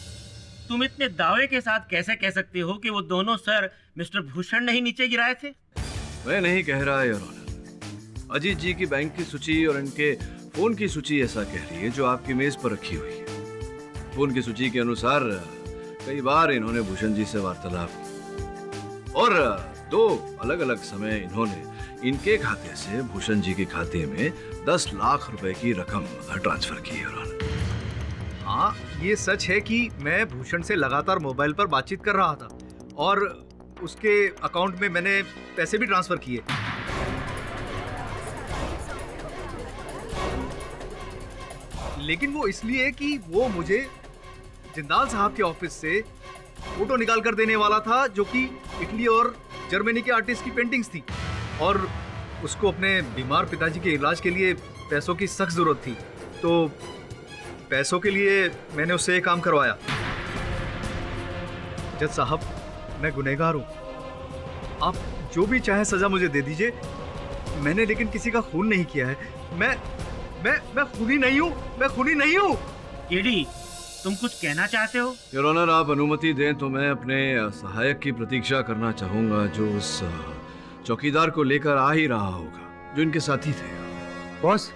Speaker 1: तुम इतने दावे के साथ कैसे कह सकते हो कि वो दोनों सर मिस्टर भूषण ने ही नीचे गिराए थे?
Speaker 8: मैं नहीं कह रहा योर ऑनर। अजीत जी की बैंक की सूची और इनके फोन की सूची ऐसा कह रही है जो आपकी मेज पर रखी हुई है। फोन की सूची के अनुसार कई बार इन्होंने भूषण जी से वार्तालाप की और 2 अलग-अलग समय इन्होंने इनके खाते से भूषण जी के खाते में 10 लाख रुपए की रकम ट्रांसफर की है।
Speaker 14: हाँ, ये सच है कि मैं भूषण से लगातार मोबाइल पर बातचीत कर रहा था और उसके अकाउंट में मैंने पैसे भी ट्रांसफर किए। लेकिन वो इसलिए कि वो मुझे जिंदाल साहब के ऑफिस से फोटो निकाल कर देने वाला था जो कि इटली और जर्मनी के आर्टिस्ट की पेंटिंग्स थी और उसको अपने बीमार पिताजी के इलाज के लिए पैसों की सख्त जरूरत थी। तो पैसों के लिए मैंने उससे ये काम करवाया। जज साहब, मैं गुनहगार हूँ, आप जो भी चाहे सजा मुझे दे दीजिए। मैंने लेकिन किसी का खून नहीं किया है। मैं खूनी नहीं हूँ, मैं खूनी नहीं हूँ।
Speaker 1: केडी, तुम कुछ कहना चाहते हो?
Speaker 8: योर ऑनर, आप अनुमति दें तो मैं अपने सहायक की प्रतीक्षा करना चाहूंगा जो उस चौकीदार को लेकर आ ही रहा होगा जो इनके साथी थे।
Speaker 4: बॉस,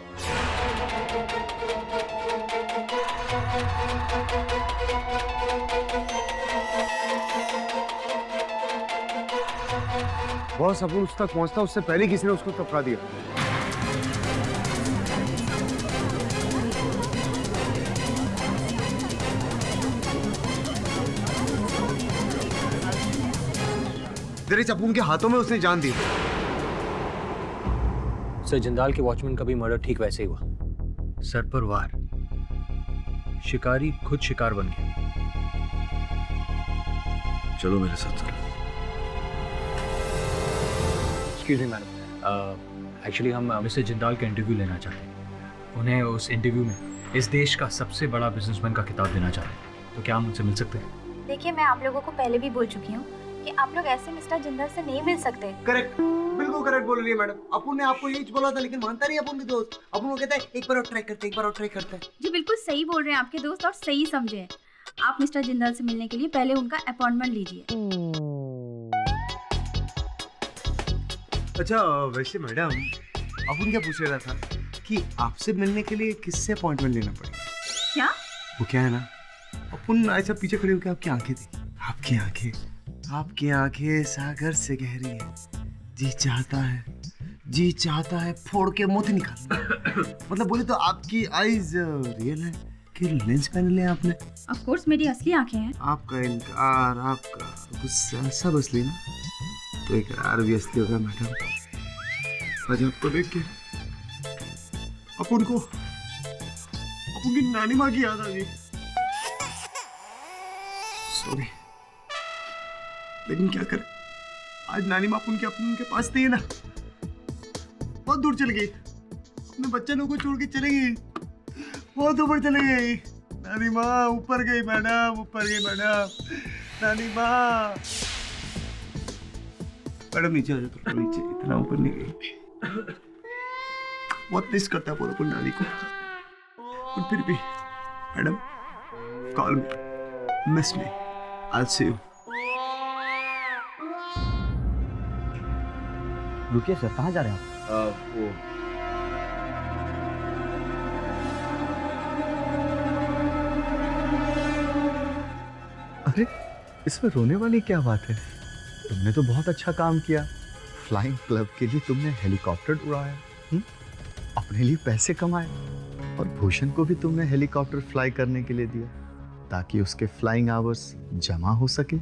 Speaker 9: बॉस, अपन उस तक पहुंचता उससे पहले किसी ने उसको टपका दिया। तेरे चप्पू के हाथों में उसने जान दी।
Speaker 4: सर, जिंदाल के वॉचमैन का भी मर्डर ठीक वैसे ही हुआ। सर पर वार, शिकारी खुद शिकार बन गया।
Speaker 8: चलो मेरे साथ चलो।
Speaker 4: एक्सक्यूज मी मैडम, एक्चुअली हम मिस्टर जिंदाल का इंटरव्यू लेना चाहते हैं। उन्हें उस इंटरव्यू में इस देश का सबसे बड़ा बिजनेसमैन का खिताब देना चाहते हैं। तो क्या हम उनसे मिल सकते हैं?
Speaker 11: देखिए, मैं आप लोगों को पहले भी बोल चुकी हूँ कि आप लोग ऐसे मिस्टर जिंदाल से नहीं मिल सकते।
Speaker 9: करेक्ट, बिल्कुल करेक्ट बोल रही है मैडम। अपुन ने आपको यही बोला था लेकिन मानता नहीं अपुन की दोस्त। अपुन वो कहता है एक बार और ट्राई करते, एक बार और ट्राई करते हैं।
Speaker 11: जी बिल्कुल सही बोल रहे हैं आपके दोस्त और सही समझे हैं। आप मिस्टर जिंदाल से मिलने के लिए पहले उनका अपॉइंटमेंट लीजिए।
Speaker 9: अच्छा, वैसे मैडम अपुन क्या पूछ रहा था कि आपसे मिलने के लिए किससे अपॉइंटमेंट लेना पड़ेगा?
Speaker 11: क्या?
Speaker 9: वो क्या है ना, अपुन ऐसा पीछे खड़े होकर आपकी आंखें थी। आपकी आंखें सागर से गहरी है। जी चाहता है फोड़ के मोती निकाल। मतलब बोले तो आपकी आईज रियल है कि लेंस पहन लिया आपने?
Speaker 11: ऑफ कोर्स मेरी असली आंखें हैं।
Speaker 9: आपका इनकार, आपका गुस्सा सब असली ना, तो इकरार भी असली होगा मैडम। आज आपको देख के अपन की नानी माँ की याद आ गई। सॉरी, लेकिन क्या करें, आज नानी माँ अपन के पास नहीं है ना, बहुत दूर चल गई। अपने बच्चे लोगों को छोड़ के चले गई, बहुत ऊपर चले गई। नानी माँ ऊपर गई मैडम, ऊपर गई मैडम। नानी माँ, मैडम नीचे आ जाओ, थोड़ा नीचे, इतना ऊपर नहीं गई। बहुत मिस करता है पूरा नानी को, और फिर भी madam call me, miss me, I see you.
Speaker 4: रुकिए सर, कहाँ जा रहे हैं आप?
Speaker 8: वो
Speaker 6: अरे, इसमें रोने वाली क्या बात है? तुमने तो बहुत अच्छा काम किया। फ्लाइंग क्लब के लिए तुमने हेलीकॉप्टर उड़ाया, अपने लिए पैसे कमाए, और भूषण को भी तुमने हेलीकॉप्टर फ्लाई करने के लिए दिया ताकि उसके फ्लाइंग आवर्स जमा हो सके।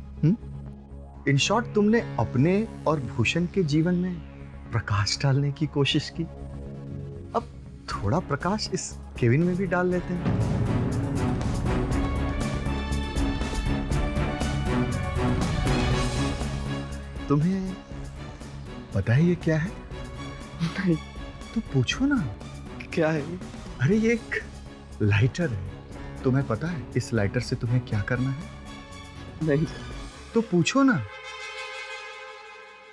Speaker 6: इन शॉर्ट, तुमने अपने और भूषण के जीवन में प्रकाश डालने की कोशिश की। अब थोड़ा प्रकाश इस केविन में भी डाल लेते हैं। तुम्हें पता है ये क्या है? नहीं। तो पूछो ना, क्या है ये? अरे, ये एक लाइटर है। तुम्हें पता है इस लाइटर से तुम्हें क्या करना है? नहीं। तो पूछो ना,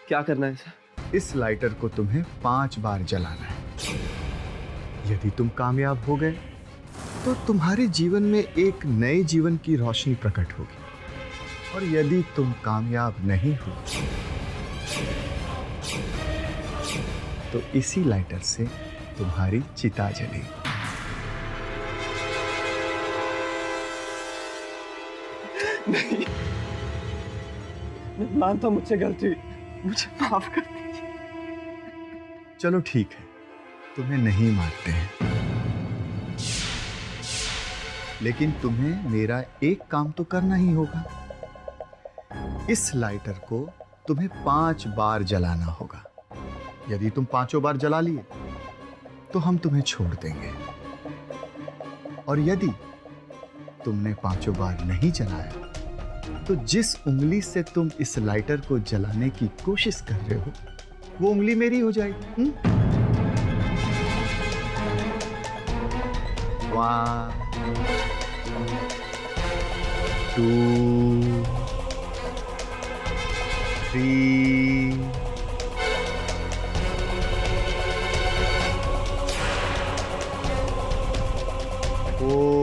Speaker 12: क्या करना है सर?
Speaker 6: इस लाइटर को तुम्हें 5 बार जलाना है। यदि तुम कामयाब हो गए तो तुम्हारे जीवन में एक नए जीवन की रोशनी प्रकट होगी। और यदि तुम कामयाब नहीं हो तो इसी लाइटर से तुम्हारी चिता जलेगी।
Speaker 12: नहीं, मैं मानता हूं मुझसे गलती हुई, मुझे माफ कर दीजिए।
Speaker 6: चलो ठीक है, तुम्हें नहीं मारते हैं, लेकिन तुम्हें मेरा एक काम तो करना ही होगा। इस लाइटर को तुम्हें 5 बार जलाना होगा। यदि तुम 5 बार जला लिए तो हम तुम्हें छोड़ देंगे, और यदि तुमने 5 बार नहीं जलाया तो जिस उंगली से तुम इस लाइटर को जलाने की कोशिश कर रहे हो वो उंगली मेरी हो जाएगी। 1 2 3 4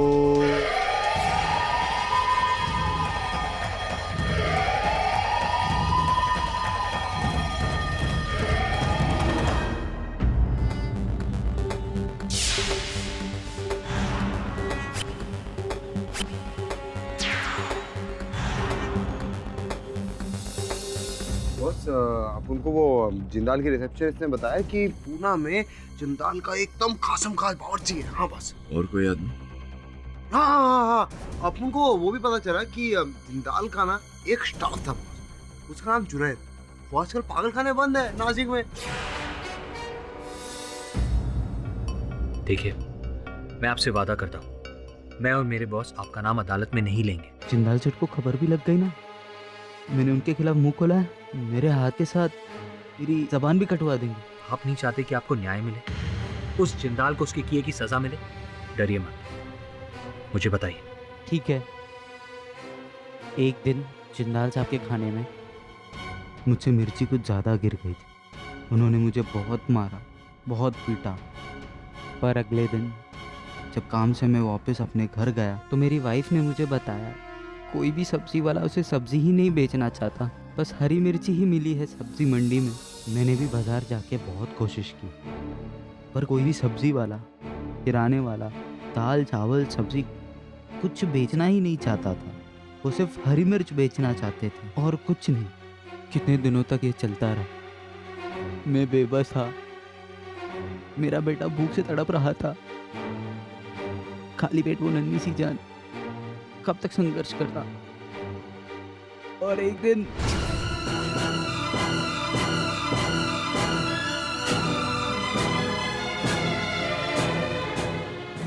Speaker 9: बॉस, अपन को वो जिंदाल की रिसेप्शनिस्ट ने बताया कि पूना में जिंदाल का एकदम खासम खास बावर्ची है। हाँ बस।
Speaker 8: और कोई आदमी?
Speaker 9: हाँ, अपन को वो भी पता चला कि जिंदाल का ना एक स्टाफ था बॉस, उसका नाम जुनैद। वो आजकल पागल खाने बंद है नासिक में।
Speaker 4: देखिए, मैं आपसे वादा करता हूँ, मैं और मेरे बॉस आपका नाम अदालत में नहीं लेंगे।
Speaker 15: जिंदाल सेठ को खबर भी लग गई ना, मैंने उनके खिलाफ मुंह खोला है, मेरे हाथ के साथ मेरी जबान भी कटवा देंगे।
Speaker 4: आप नहीं चाहते कि आपको न्याय मिले, उस जिंदाल को उसके किए की सजा मिले? डरिए मत, मुझे बताइए।
Speaker 15: ठीक है। एक दिन जिंदाल साहब के खाने में मुझसे मिर्ची कुछ ज़्यादा गिर गई थी। उन्होंने मुझे बहुत मारा, बहुत पीटा। पर अगले दिन जब काम से मैं वापस अपने घर गया तो मेरी वाइफ ने मुझे बताया कोई भी सब्जी वाला उसे सब्जी ही नहीं बेचना चाहता, बस हरी मिर्ची ही मिली है सब्जी मंडी में। मैंने भी बाजार जाके बहुत कोशिश की, पर कोई भी सब्जी वाला, किराने वाला दाल चावल सब्जी कुछ बेचना ही नहीं चाहता था। वो सिर्फ हरी मिर्च बेचना चाहते थे और कुछ नहीं। कितने दिनों तक ये चलता रहा। मैं बेबस था, मेरा बेटा भूख से तड़प रहा था। खाली पेट वो नन्ही सी जान कब तक संघर्ष करता। और एक दिन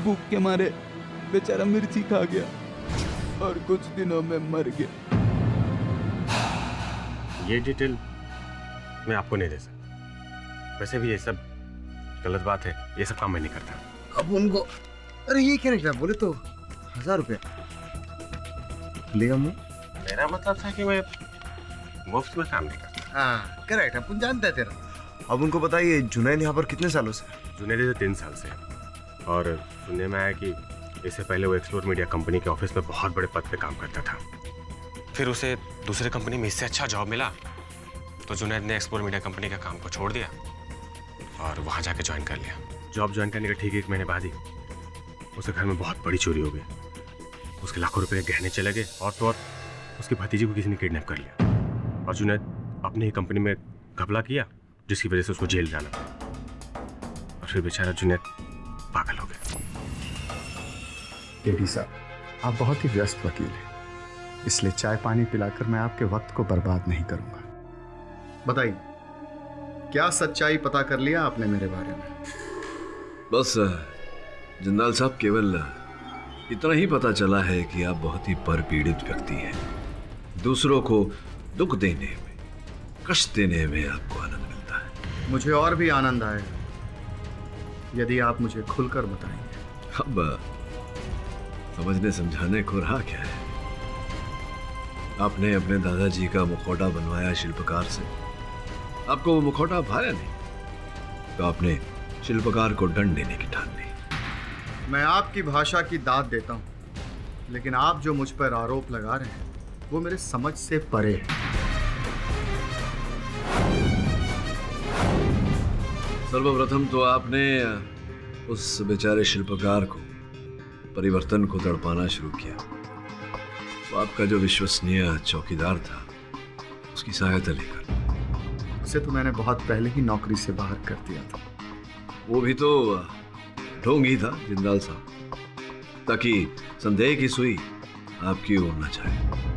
Speaker 15: भूख के मारे बेचारा मिर्ची खा गया और कुछ दिनों में मर गया।
Speaker 13: ये डिटेल मैं आपको नहीं दे सकता। वैसे भी ये सब गलत बात है, ये सब काम मैं नहीं करता।
Speaker 9: अब उनको अरे ये क्या निकला, बोले तो 1000 रुपया लेगा मुँह।
Speaker 13: मेरा मतलब था कि मैं मुफ्त में काम नहीं करता।
Speaker 9: हाँ करेक्ट, अपन जानते हैं तेरा। अब उनको बताइए जुनैद यहाँ पर कितने सालों से?
Speaker 13: जुनैद तो 3 साल से, और सुनने में आया कि इससे पहले वो एक्सप्लोर मीडिया कंपनी के ऑफिस में बहुत बड़े पद पे काम करता था। फिर उसे दूसरे कंपनी में इससे अच्छा जॉब मिला तो जुनैद ने एक्सप्लोर मीडिया कंपनी का काम को छोड़ दिया और वहाँ जाके ज्वाइन कर लिया। जॉब ज्वाइन करने का ठीक 1 महीने बाद ही उसके घर में बहुत बड़ी चोरी हो गई। उसके लाखों रुपए के गहने चले गए और तो और उसकी भतीजी को किसी ने किडनैप कर लिया और जुनैद अपनी ही कंपनी में घपला किया, जिसकी वजह से उसको जेल जाना पड़ा। और फिर बेचारा जुनैद पागल हो गया।
Speaker 6: केडी साहब, आप बहुत ही व्यस्त वकील हैं, इसलिए चाय पानी पिलाकर मैं आपके वक्त को बर्बाद नहीं करूंगा। बताइए, क्या सच्चाई पता कर लिया आपने मेरे बारे में?
Speaker 8: बस जिंदाल साहब, केवल इतना ही पता चला है कि आप बहुत ही परपीड़ित व्यक्ति हैं। दूसरों को दुख देने में, कष्ट देने में आपको आनंद मिलता है।
Speaker 6: मुझे और भी आनंद आएगा यदि आप मुझे खुलकर बताएंगे।
Speaker 8: अब समझने समझाने को रहा क्या है? आपने अपने दादाजी का मुखौटा बनवाया शिल्पकार से, आपको वो मुखौटा भाया नहीं तो आपने शिल्पकार को दंड देने की ठान ली।
Speaker 6: मैं आपकी भाषा की दाद देता हूं, लेकिन आप जो मुझ पर आरोप लगा रहे हैं वो मेरे समझ से परे है।
Speaker 8: सर्वप्रथम तो आपने उस बेचारे शिल्पकार को, परिवर्तन को तड़पाना शुरू किया। तो आपका जो विश्वसनीय चौकीदार था, उसकी सहायता लेकर।
Speaker 6: उसे तो मैंने बहुत पहले ही नौकरी से बाहर कर दिया था।
Speaker 8: वो भी तो ढोंग ही था जिंदाल साहब, ताकि संदेह की सुई आपकी ओर न जाए।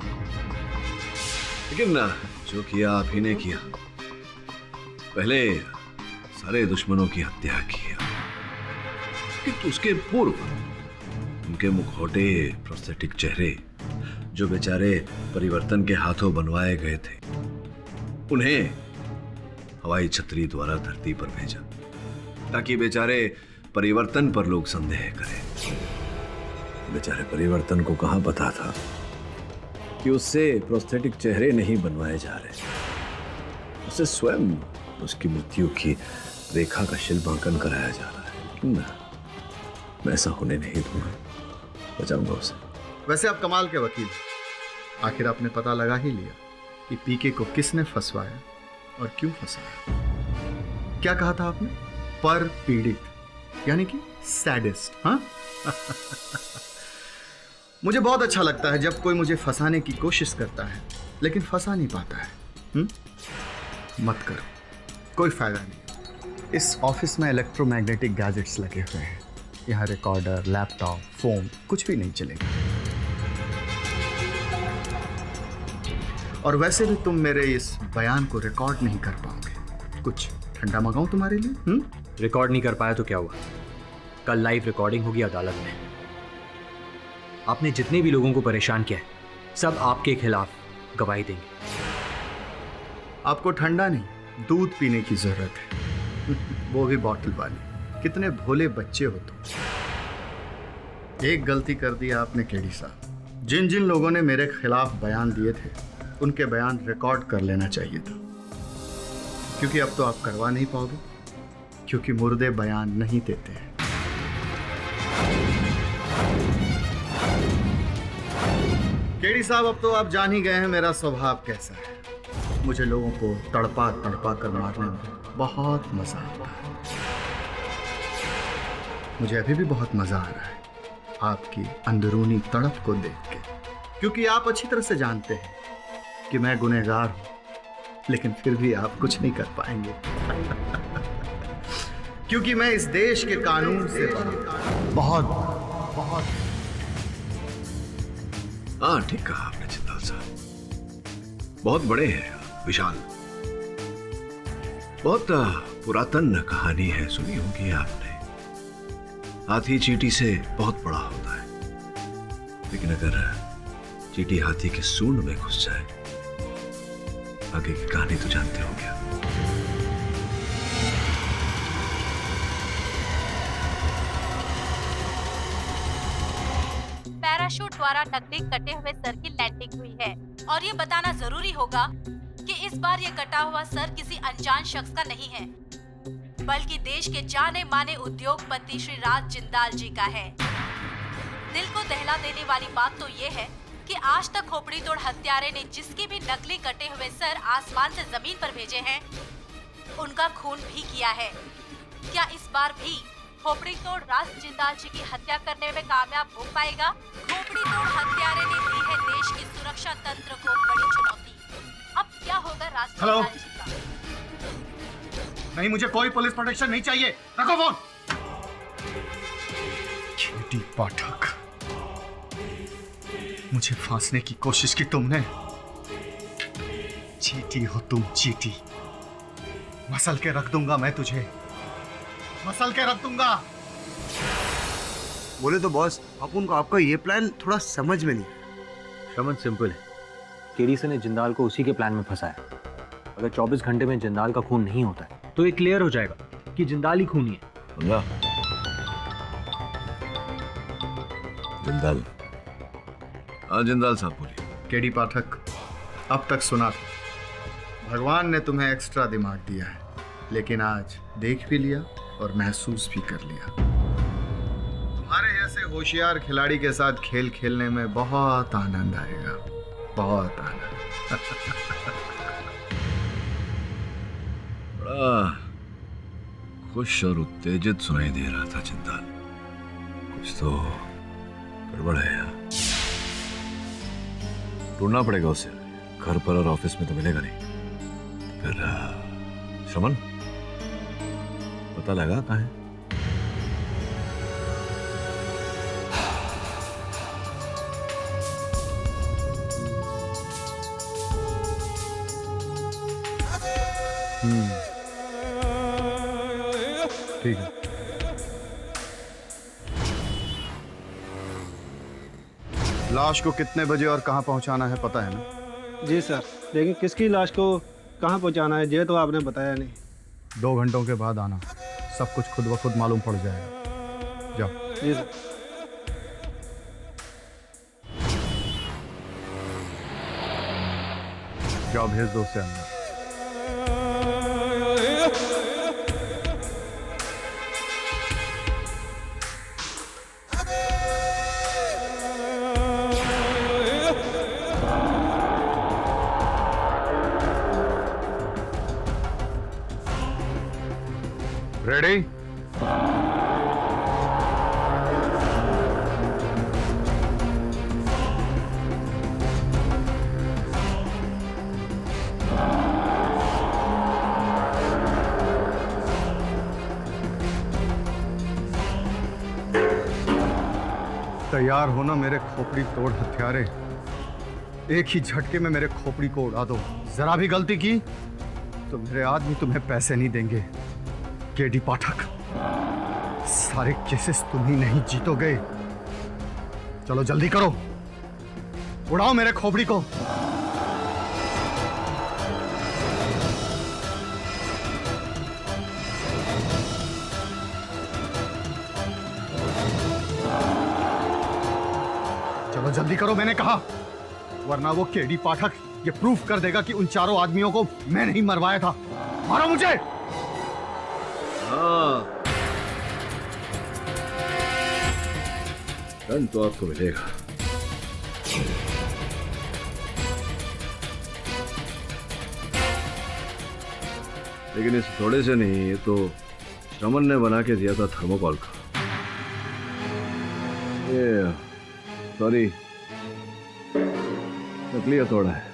Speaker 8: लेकिन जो किया आप ही ने किया। पहले सारे दुश्मनों की हत्या की, लेकिन उसके पूर्व उनके मुखौटे, प्रोस्थेटिक चेहरे जो बेचारे परिवर्तन के हाथों बनवाए गए थे, उन्हें हवाई छतरी द्वारा धरती पर भेजा, ताकि बेचारे परिवर्तन पर लोग संदेह करें। बेचारे परिवर्तन को कहां पता था कि उससे प्रोस्थेटिक चेहरे नहीं बनवाए जा रहे, उसे स्वयं उसकी मृत्यु की रेखा का शिल्पांकन कराया जा रहा है। लेकिन मैं ऐसा होने नहीं दूंगा, बचाऊंगा उसे।
Speaker 6: वैसे आप कमाल के वकील, आखिर आपने पता लगा ही लिया कि पीके को किसने फंसवाया और क्यों फंसाया। क्या कहा था आपने? पर पीड़ित, यानी कि सैडिस्ट। हाँ मुझे बहुत अच्छा लगता है जब कोई मुझे फंसाने की कोशिश करता है लेकिन फंसा नहीं पाता है। मत करो, कोई फायदा नहीं। इस ऑफिस में इलेक्ट्रोमैग्नेटिक गैजेट्स लगे हुए हैं। यहाँ रिकॉर्डर, लैपटॉप, फोन कुछ भी नहीं चलेगा। और वैसे भी तुम मेरे इस बयान को रिकॉर्ड नहीं कर पाओगे। कुछ ठंडा मंगाऊं तुम्हारे लिए?
Speaker 4: रिकॉर्ड नहीं कर पाया तो क्या हुआ? कल लाइव रिकॉर्डिंग होगी अदालत में। आपने जितने भी लोगों को परेशान किया है, सब आपके खिलाफ गवाही देंगे।
Speaker 6: आपको ठंडा नहीं, दूध पीने की जरूरत है, वो भी बॉटल वाली। कितने भोले बच्चे हो तुम। एक गलती कर दी आपने केडी साहब। जिन जिन लोगों ने मेरे खिलाफ बयान दिए थे, उनके बयान रिकॉर्ड कर लेना चाहिए था, क्योंकि अब तो आप करवा नहीं पाओगे, क्योंकि मुर्दे बयान नहीं देते हैं। केडी साहब, अब तो आप जान ही गए हैं मेरा स्वभाव कैसा है। मुझे लोगों को तड़पा तड़पा कर मारने में बहुत मजा आता है। मुझे अभी भी बहुत मजा आ रहा है आपकी अंदरूनी तड़प को देख के, क्योंकि आप अच्छी तरह से जानते हैं कि मैं गुनहगार हूं, लेकिन फिर भी आप कुछ नहीं कर पाएंगे क्योंकि मैं इस देश के कानून से बहुत बहुत।
Speaker 8: हाँ, ठीक कहा आपने जिंदाल साहब। बहुत बड़े हैं, विशाल। बहुत पुरातन कहानी है, सुनी होगी आपने। हाथी चींटी से बहुत बड़ा होता है, लेकिन अगर चींटी हाथी के सूंड में घुस जाए, आगे की कहानी तो जानते हो क्या।
Speaker 11: पैराशूट द्वारा नकली कटे हुए सर की लैंडिंग हुई है, और ये बताना जरूरी होगा कि इस बार ये कटा हुआ सर किसी अनजान शख्स का नहीं है, बल्कि देश के जाने माने उद्योगपति श्री राज जिंदाल जी का है। दिल को दहला देने वाली बात तो ये है कि आज तक खोपड़ी तोड़ हत्यारे ने जिसके भी नकली कटे हुए सर आसमान से जमीन पर भेजे हैं, उनका खून भी किया है। क्या इस बार भी खोपड़ी तोड़ राज जिंदाल जी की हत्या करने में कामयाब हो पाएगा? खोपड़ी तोड़ हत्यारे ने दी है देश के सुरक्षा तंत्र को बड़ी चुनौती। अब क्या होगा राज जिंदाल जी का?
Speaker 6: नहीं, मुझे कोई पुलिस प्रोटेक्शन नहीं चाहिए। रखो फोन। केडी पाठक, मुझे फांसने की कोशिश की तुमने। चीटी हो तुम, चीटी। मसल के रख दूंगा मैं तुझे, मसल के रख दूंगा।
Speaker 9: बोले तो बॉस, अपन को आपका ये प्लान थोड़ा समझ में नहीं।
Speaker 4: समझ सिंपल है। केडी सर ने जिंदाल को उसी के प्लान में फंसाया। अगर 24 घंटे में जिंदाल का खून नहीं होता है तो ये क्लियर हो जाएगा कि जिंदाल ही खूनी है।
Speaker 8: जिंदाल। हाँ जिंदाल साहब बोलिए।
Speaker 6: केडी पाठक, अब तक सुना था भगवान ने तुम्हें एक्स्ट्रा दिमाग दिया है, लेकिन आज देख भी लिया और महसूस भी कर लिया। तुम्हारे जैसे होशियार खिलाड़ी के साथ खेल खेलने में बहुत आनंद आएगा।
Speaker 8: बहुत आना। बड़ा खुश और उत्तेजित सुनाई दे रहा था जिंदाल। कुछ तो गड़बड़ है यहाँ। ढूंढना पड़ेगा उसे, घर पर और ऑफिस में तो मिलेगा नहीं। फिर श्रमन पता लगा कहाँ है?
Speaker 6: ठीक है। लाश को कितने बजे और कहाँ पहुँचाना है पता है ना?
Speaker 16: जी सर, लेकिन किसकी लाश को कहाँ पहुँचाना है ये तो आपने बताया नहीं।
Speaker 6: 2 घंटों के बाद आना, सब कुछ खुद ब खुद मालूम पड़ जाएगा। जाओ।
Speaker 16: जी सर।
Speaker 6: जाओ भेज दो उसे अंदर। रेडी? तैयार होना मेरे खोपड़ी तोड़ हत्यारे। एक ही झटके में मेरे खोपड़ी को उड़ा दो। जरा भी गलती की तो मेरे आदमी तुम्हें पैसे नहीं देंगे। केडी पाठक, सारे केसेस तुम ही नहीं जीतोगे। चलो जल्दी करो, उड़ाओ मेरे खोपड़ी को। चलो जल्दी करो मैंने कहा, वरना वो केडी पाठक ये प्रूफ कर देगा कि उन चारों आदमियों को मैं नहीं मरवाया था। मारो मुझे।
Speaker 8: डन तो आपको मिलेगा। लेकिन इस थोड़े से नहीं, ये तो श्रमन ने बना के दिया था थर्मोकॉल का। ये सॉरी, नकली हथौड़ा है।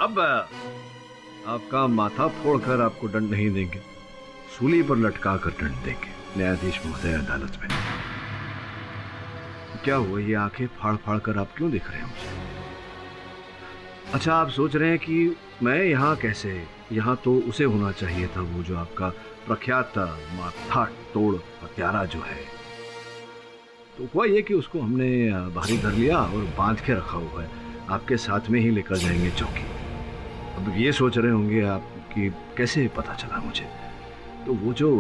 Speaker 8: अब आपका माथा फोड़कर आपको दंड नहीं देंगे, सूली पर लटका कर दंड देंगे न्यायाधीश महोदय अदालत में। क्या हुआ, ये आंखें फाड़ फाड़ कर आप क्यों देख रहे हैं मुझे? अच्छा, आप सोच रहे हैं कि मैं यहाँ कैसे? यहाँ तो उसे होना चाहिए था, वो जो आपका प्रख्यात माथा तोड़ हत्यारा जो है। तो हुआ ये कि उसको हमने बाहरी कर लिया और बांध के रखा हुआ है। आपके साथ में ही लेकर जाएंगे चौकी। अब ये सोच रहे होंगे आप कि कैसे पता चला मुझे। तो वो जो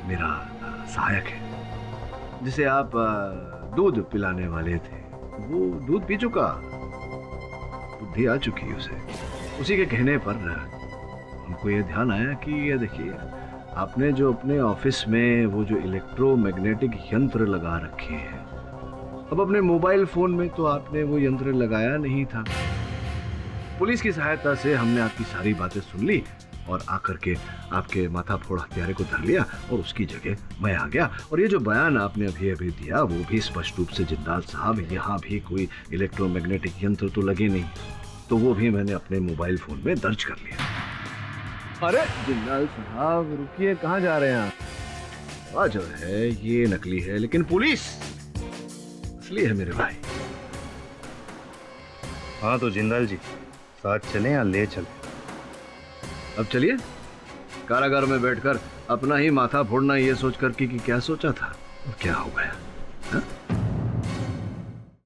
Speaker 8: मेरा सहायक है, जिसे आप दूध पिलाने वाले थे, वो दूध पी चुका, बुद्धि आ चुकी उसे। उसी के कहने पर हमको ये ध्यान आया कि ये देखिए, आपने जो अपने ऑफिस में वो जो इलेक्ट्रोमैग्नेटिक यंत्र लगा रखे हैं, अब अपने मोबाइल फोन में तो आपने वो यंत्र लगाया नहीं था। पुलिस की सहायता से हमने आपकी सारी बातें सुन ली और आकर के आपके माथा फोड़ हत्यारे को धर लिया और उसकी जगह मैं आ गया। और ये जो बयान आपने अभी अभी दिया, वो भी स्पष्ट रूप से, जिंदाल साहब यहाँ भी कोई इलेक्ट्रोमैग्नेटिक यंत्र तो लगे नहीं, तो वो भी मैंने अपने मोबाइल फोन में दर्ज कर लिया। अरे जिंदाल साहब रुकिए, कहाँ जा रहे हैं आप? जो है ये नकली है, लेकिन पुलिस असली है मेरे भाई।
Speaker 5: हाँ तो जिंदाल जी, साथ चलें या ले चलें?
Speaker 8: अब चलिए। कारागार में बैठकर अपना ही माथा फोड़ना ये सोचकर कि क्या सोचा था और क्या हो गया।